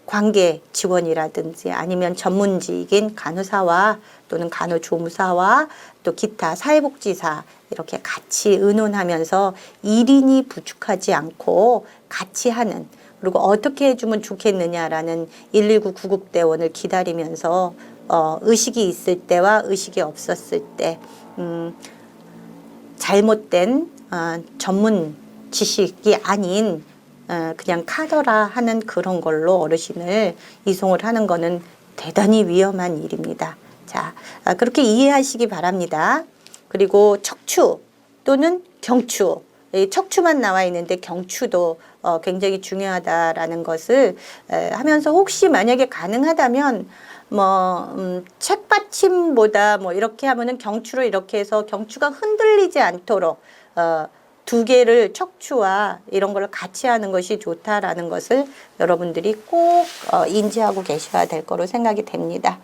관계 지원이라든지 아니면 전문직인 간호사와 또는 간호조무사와 또 기타 사회복지사 이렇게 같이 의논하면서 1인이 부족하지 않고 같이 하는, 그리고 어떻게 해주면 좋겠느냐라는 119 구급대원을 기다리면서 의식이 있을 때와 의식이 없었을 때 잘못된 전문 지식이 아닌 그냥 카더라 하는 그런 걸로 어르신을 이송을 하는 거는 대단히 위험한 일입니다. 자, 그렇게 이해하시기 바랍니다. 그리고 척추 또는 경추, 척추만 나와 있는데 경추도 굉장히 중요하다라는 것을 하면서 혹시 만약에 가능하다면 책받침보다 이렇게 하면은 경추를 이렇게 해서 경추가 흔들리지 않도록 두 개를 척추와 이런 걸 같이 하는 것이 좋다라는 것을 여러분들이 꼭 인지하고 계셔야 될 거로 생각이 됩니다.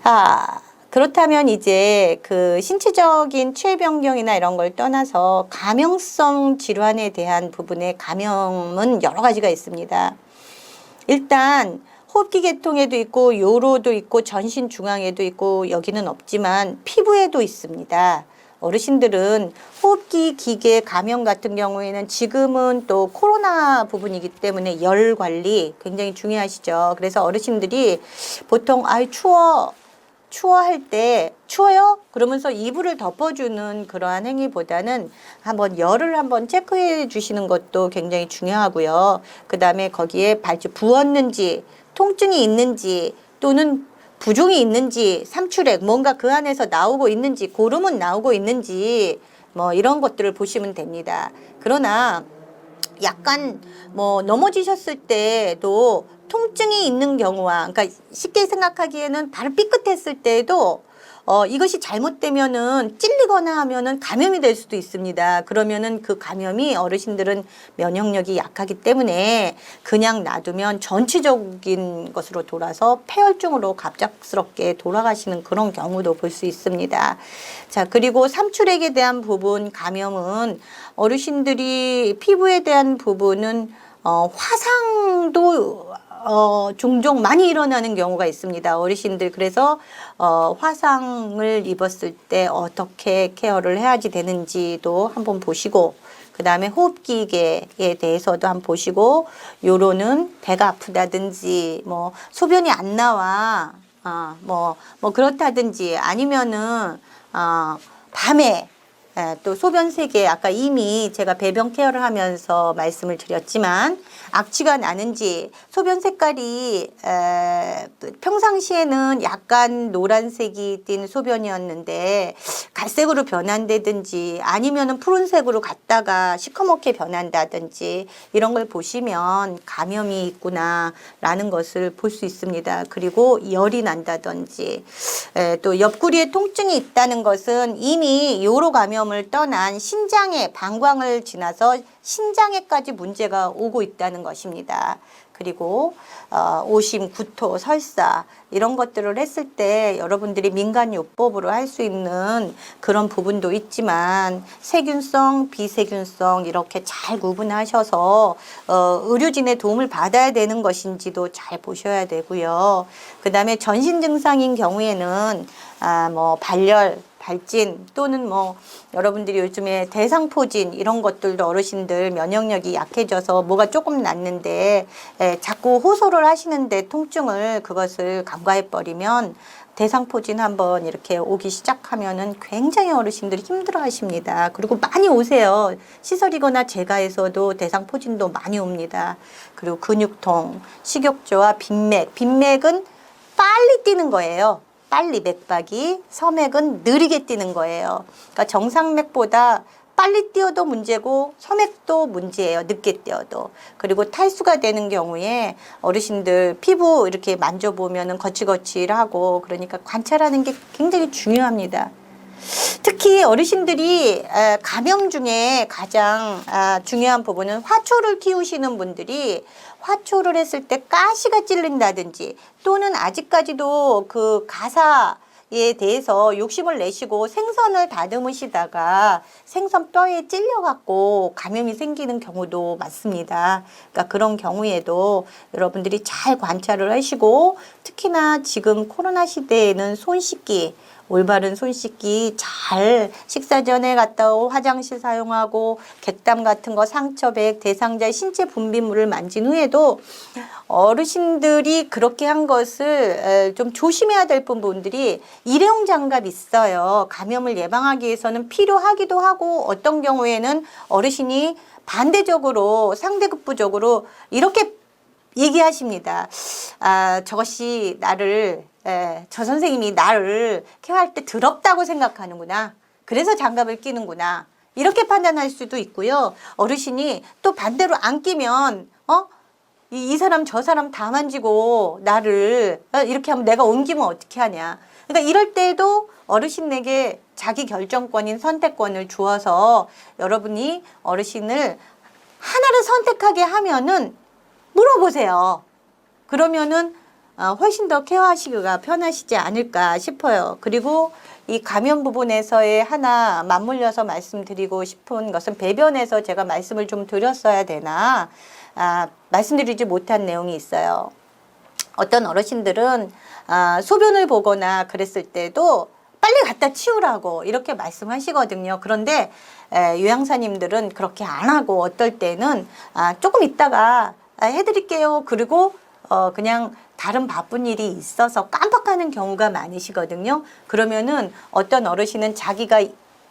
자, 그렇다면 이제 그 신체적인 치의 변경이나 이런 걸 떠나서 감염성 질환에 대한 부분의 감염은 여러 가지가 있습니다. 일단 호흡기 계통에도 있고 요로도 있고 전신 중앙에도 있고 여기는 없지만 피부에도 있습니다. 어르신들은 호흡기 기계 감염 같은 경우에는 지금은 또 코로나 부분이기 때문에 열 관리 굉장히 중요하시죠. 그래서 어르신들이 보통 추워 할 때 추워요? 그러면서 이불을 덮어주는 그러한 행위보다는 한번 열을 한번 체크해 주시는 것도 굉장히 중요하고요. 그 다음에 거기에 발치 부었는지 통증이 있는지 또는 부종이 있는지 삼출액 뭔가 그 안에서 나오고 있는지 고름은 나오고 있는지 이런 것들을 보시면 됩니다. 그러나 약간 넘어지셨을 때도 통증이 있는 경우와, 그러니까 쉽게 생각하기에는 발을 삐끗했을 때에도 이것이 잘못되면은 찔리거나 하면은 감염이 될 수도 있습니다. 그러면은 그 감염이 어르신들은 면역력이 약하기 때문에 그냥 놔두면 전체적인 것으로 돌아서 폐혈증으로 갑작스럽게 돌아가시는 그런 경우도 볼 수 있습니다. 자, 그리고 삼출액에 대한 부분 감염은 어르신들이 피부에 대한 부분은 화상도 종종 많이 일어나는 경우가 있습니다. 어르신들 그래서 화상을 입었을 때 어떻게 케어를 해야지 되는지도 한번 보시고, 그 다음에 호흡기계에 대해서도 한번 보시고, 요로는 배가 아프다든지 소변이 안 나와 그렇다든지 아니면은 밤에 또 소변 세개 아까 이미 제가 배변 케어를 하면서 말씀을 드렸지만 악취가 나는지, 소변 색깔이 평상시에는 약간 노란색이 띤 소변이었는데 갈색으로 변한다든지 아니면은 푸른색으로 갔다가 시커멓게 변한다든지 이런 걸 보시면 감염이 있구나라는 것을 볼 수 있습니다. 그리고 열이 난다든지 또 옆구리에 통증이 있다는 것은 이미 요로 감염을 떠난 신장에 방광을 지나서 신장에까지 문제가 오고 있다는 것입니다. 그리고 오심, 구토, 설사 이런 것들을 했을 때 여러분들이 민간요법으로 할 수 있는 그런 부분도 있지만 세균성, 비세균성 이렇게 잘 구분하셔서 의료진의 도움을 받아야 되는 것인지도 잘 보셔야 되고요. 그 다음에 전신 증상인 경우에는 뭐 발열, 발진 또는 뭐 여러분들이 요즘에 대상포진 이런 것들도 어르신들 면역력이 약해져서 뭐가 조금 났는데 자꾸 호소를 하시는데 통증을 그것을 간과해 버리면 대상포진 한번 이렇게 오기 시작하면은 굉장히 어르신들이 힘들어 하십니다. 그리고 많이 오세요. 시설이거나 재가에서도 대상포진도 많이 옵니다. 그리고 근육통, 식욕조와 빈맥. 빈맥은 빨리 뛰는 거예요. 빨리 맥박이, 서맥은 느리게 뛰는 거예요. 그러니까 정상맥보다 빨리 뛰어도 문제고 서맥도 문제예요. 늦게 뛰어도. 그리고 탈수가 되는 경우에 어르신들 피부 이렇게 만져보면은 거칠거칠하고 그러니까 관찰하는 게 굉장히 중요합니다. 특히 어르신들이 감염 중에 가장 중요한 부분은 화초를 키우시는 분들이 화초를 했을 때 가시가 찔린다든지 또는 아직까지도 그 가사에 대해서 욕심을 내시고 생선을 다듬으시다가 생선 뼈에 찔려갖고 감염이 생기는 경우도 많습니다. 그러니까 그런 경우에도 여러분들이 잘 관찰을 하시고 특히나 지금 코로나 시대에는 손 씻기 올바른 손 씻기 잘 식사 전에 갔다 오고 화장실 사용하고 객담 같은 거 상처백 대상자의 신체 분비물을 만진 후에도 어르신들이 그렇게 한 것을 좀 조심해야 될 부분들이 일회용 장갑 있어요. 감염을 예방하기 위해서는 필요하기도 하고 어떤 경우에는 어르신이 반대적으로 상대급부적으로 이렇게 얘기하십니다. 저것이 나를 저 선생님이 나를 케어할 때 더럽다고 생각하는구나. 그래서 장갑을 끼는구나. 이렇게 판단할 수도 있고요. 어르신이 또 반대로 안 끼면 이 사람 저 사람 다 만지고 나를 이렇게 하면 내가 옮기면 어떻게 하냐. 그러니까 이럴 때도 어르신에게 자기 결정권인 선택권을 주어서 여러분이 어르신을 하나를 선택하게 하면은 물어보세요. 그러면은 훨씬 더 케어하시기가 편하시지 않을까 싶어요. 그리고 이 감염 부분에서의 하나 맞물려서 말씀드리고 싶은 것은 배변에서 제가 말씀을 좀 드렸어야 되나 말씀드리지 못한 내용이 있어요. 어떤 어르신들은 소변을 보거나 그랬을 때도 빨리 갖다 치우라고 이렇게 말씀하시거든요. 그런데 요양사님들은 그렇게 안 하고 어떨 때는 조금 있다가 해드릴게요. 그리고 그냥 다른 바쁜 일이 있어서 깜빡하는 경우가 많으시거든요. 그러면은 어떤 어르신은 자기가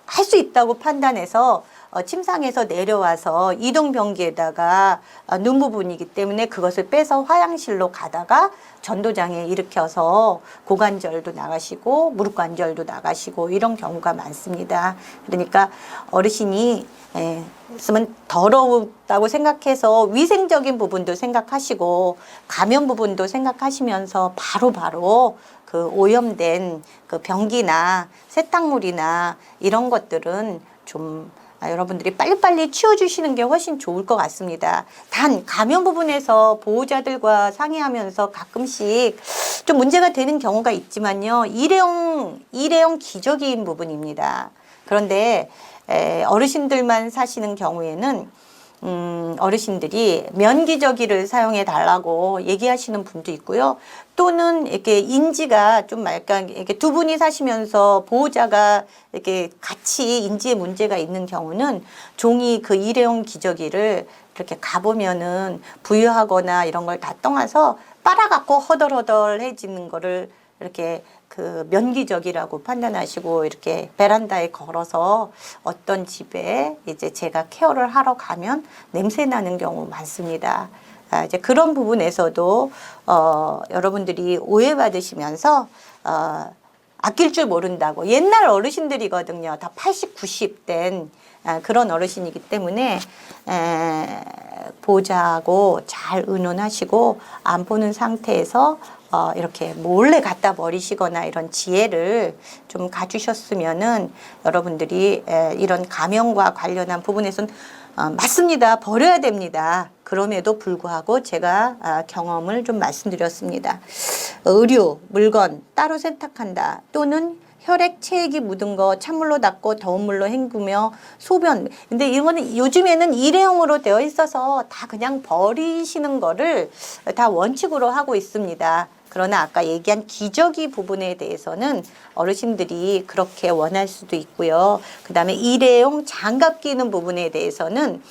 할 수 있다고 판단해서 침상에서 내려와서 이동변기에다가 눈 부분이기 때문에 그것을 빼서 화장실로 가다가 전도장애 일으켜서 고관절도 나가시고 무릎관절도 나가시고 이런 경우가 많습니다. 그러니까 어르신이 있으면 더러웠다고 생각해서 위생적인 부분도 생각하시고 감염 부분도 생각하시면서 바로바로 그 오염된 그 변기나 세탁물이나 이런 것들은 좀 여러분들이 빨리빨리 치워주시는 게 훨씬 좋을 것 같습니다. 단 감염 부분에서 보호자들과 상의하면서 가끔씩 좀 문제가 되는 경우가 있지만요. 일회용 기저귀인 부분입니다. 그런데 어르신들만 사시는 경우에는 어르신들이 면기저귀를 사용해 달라고 얘기하시는 분도 있고요. 또는 이렇게 인지가 좀 약간 이렇게 두 분이 사시면서 보호자가 이렇게 같이 인지에 문제가 있는 경우는 종이 그 일회용 기저귀를 이렇게 가보면은 부유하거나 이런 걸 다 떠나서 빨아갖고 허덜허덜해지는 거를 이렇게 그 면기저귀라고 판단하시고 이렇게 베란다에 걸어서 어떤 집에 이제 제가 케어를 하러 가면 냄새 나는 경우 많습니다. 이제 그런 부분에서도 여러분들이 오해받으시면서 아낄 줄 모른다고 옛날 어르신들이거든요. 다 80, 90 된 그런 어르신이기 때문에 보호자하고 잘 의논하시고 안 보는 상태에서 이렇게 몰래 갖다 버리시거나 이런 지혜를 좀 가주셨으면은 여러분들이 이런 감염과 관련한 부분에서는 맞습니다. 버려야 됩니다. 그럼에도 불구하고 제가 경험을 좀 말씀드렸습니다. 의류, 물건 따로 세탁한다. 또는 혈액, 체액이 묻은 거 찬물로 닦고 더운 물로 헹구며 소변. 근데 이거는 요즘에는 일회용으로 되어 있어서 다 그냥 버리시는 거를 다 원칙으로 하고 있습니다. 그러나 아까 얘기한 기저귀 부분에 대해서는 어르신들이 그렇게 원할 수도 있고요. 그 다음에 일회용 장갑 끼는 부분에 대해서는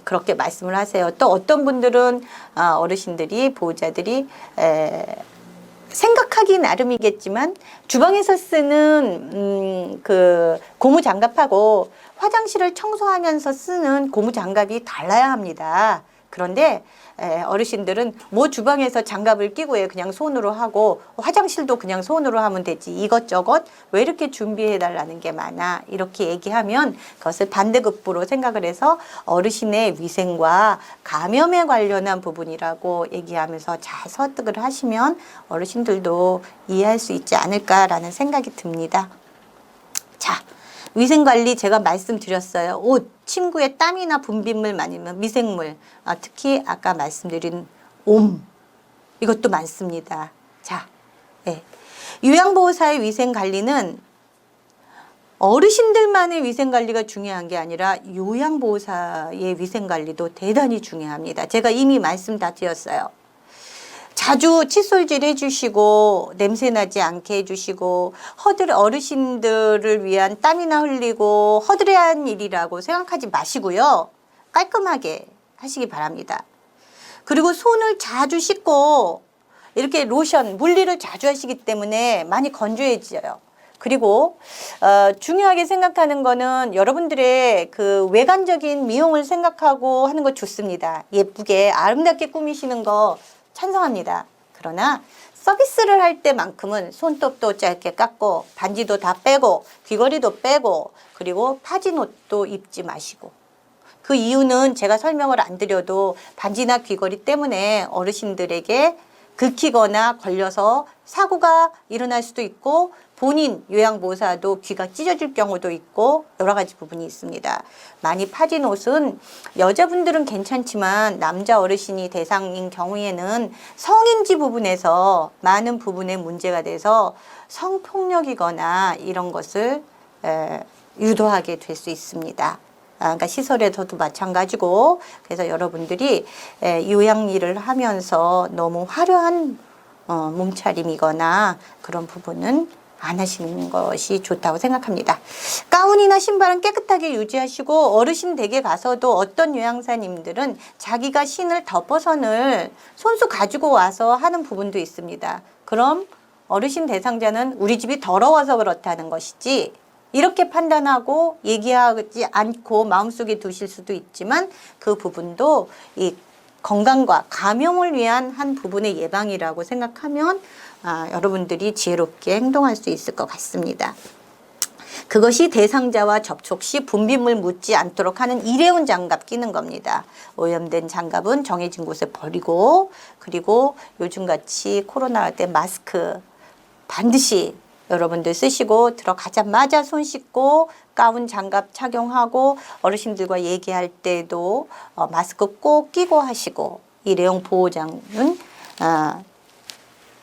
그렇게 말씀을 하세요. 또 어떤 분들은 어르신들이, 보호자들이 생각하기 나름이겠지만 주방에서 쓰는 그 고무 장갑하고 화장실을 청소하면서 쓰는 고무 장갑이 달라야 합니다. 그런데 어르신들은 뭐 주방에서 장갑을 끼고 해 그냥 손으로 하고 화장실도 그냥 손으로 하면 되지 이것저것 왜 이렇게 준비해 달라는 게 많아 이렇게 얘기하면 그것을 반대급부로 생각을 해서 어르신의 위생과 감염에 관련한 부분이라고 얘기하면서 잘 설득을 하시면 어르신들도 이해할 수 있지 않을까라는 생각이 듭니다. 자, 위생관리 제가 말씀드렸어요. 옷, 침구에 땀이나 분비물 많으면 미생물, 특히 아까 말씀드린 이것도 많습니다. 자, 요양보호사의 위생관리는 어르신들만의 위생관리가 중요한 게 아니라 요양보호사의 위생관리도 대단히 중요합니다. 제가 이미 말씀 다 드렸어요. 자주 칫솔질 해주시고 냄새나지 않게 해주시고 어르신들을 위한 땀이나 흘리고 허드레한 일이라고 생각하지 마시고요. 깔끔하게 하시기 바랍니다. 그리고 손을 자주 씻고 이렇게 로션, 물리를 자주 하시기 때문에 많이 건조해져요. 그리고 중요하게 생각하는 거는 여러분들의 그 외관적인 미용을 생각하고 하는 거 좋습니다. 예쁘게 아름답게 꾸미시는 거 찬성합니다. 그러나 서비스를 할 때만큼은 손톱도 짧게 깎고 반지도 다 빼고 귀걸이도 빼고 그리고 파진 옷도 입지 마시고 그 이유는 제가 설명을 안 드려도 반지나 귀걸이 때문에 어르신들에게 긁히거나 걸려서 사고가 일어날 수도 있고 본인 요양보호사도 귀가 찢어질 경우도 있고 여러 가지 부분이 있습니다. 많이 파진 옷은 여자분들은 괜찮지만 남자 어르신이 대상인 경우에는 성인지 부분에서 많은 부분에 문제가 돼서 성폭력이거나 이런 것을 유도하게 될 수 있습니다. 그러니까 시설에서도 마찬가지고 그래서 여러분들이 요양 일을 하면서 너무 화려한 몸차림이거나 그런 부분은 안 하시는 것이 좋다고 생각합니다. 가운이나 신발은 깨끗하게 유지하시고 어르신 댁에 가서도 어떤 요양사님들은 자기가 신을 덮어선을 손수 가지고 와서 하는 부분도 있습니다. 그럼 어르신 대상자는 우리 집이 더러워서 그렇다는 것이지 이렇게 판단하고 얘기하지 않고 마음속에 두실 수도 있지만 그 부분도 이 건강과 감염을 위한 한 부분의 예방이라고 생각하면 여러분들이 지혜롭게 행동할 수 있을 것 같습니다. 그것이 대상자와 접촉 시 분비물 묻지 않도록 하는 일회용 장갑 끼는 겁니다. 오염된 장갑은 정해진 곳에 버리고 그리고 요즘같이 코로나 때 마스크 반드시 여러분들 쓰시고 들어가자마자 손 씻고 가운 장갑 착용하고 어르신들과 얘기할 때도 마스크 꼭 끼고 하시고 일회용 보호장은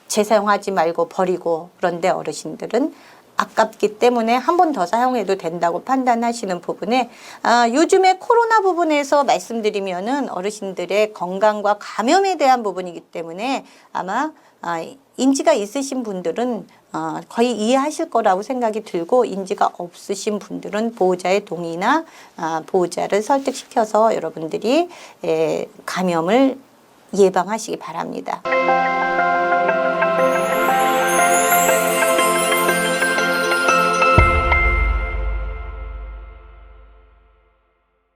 재사용하지 말고 버리고 그런데 어르신들은 아깝기 때문에 한 번 더 사용해도 된다고 판단하시는 부분에 요즘에 코로나 부분에서 말씀드리면은 어르신들의 건강과 감염에 대한 부분이기 때문에 아마 인지가 있으신 분들은 거의 이해하실 거라고 생각이 들고 인지가 없으신 분들은 보호자의 동의나 보호자를 설득시켜서 여러분들이 감염을 예방하시기 바랍니다.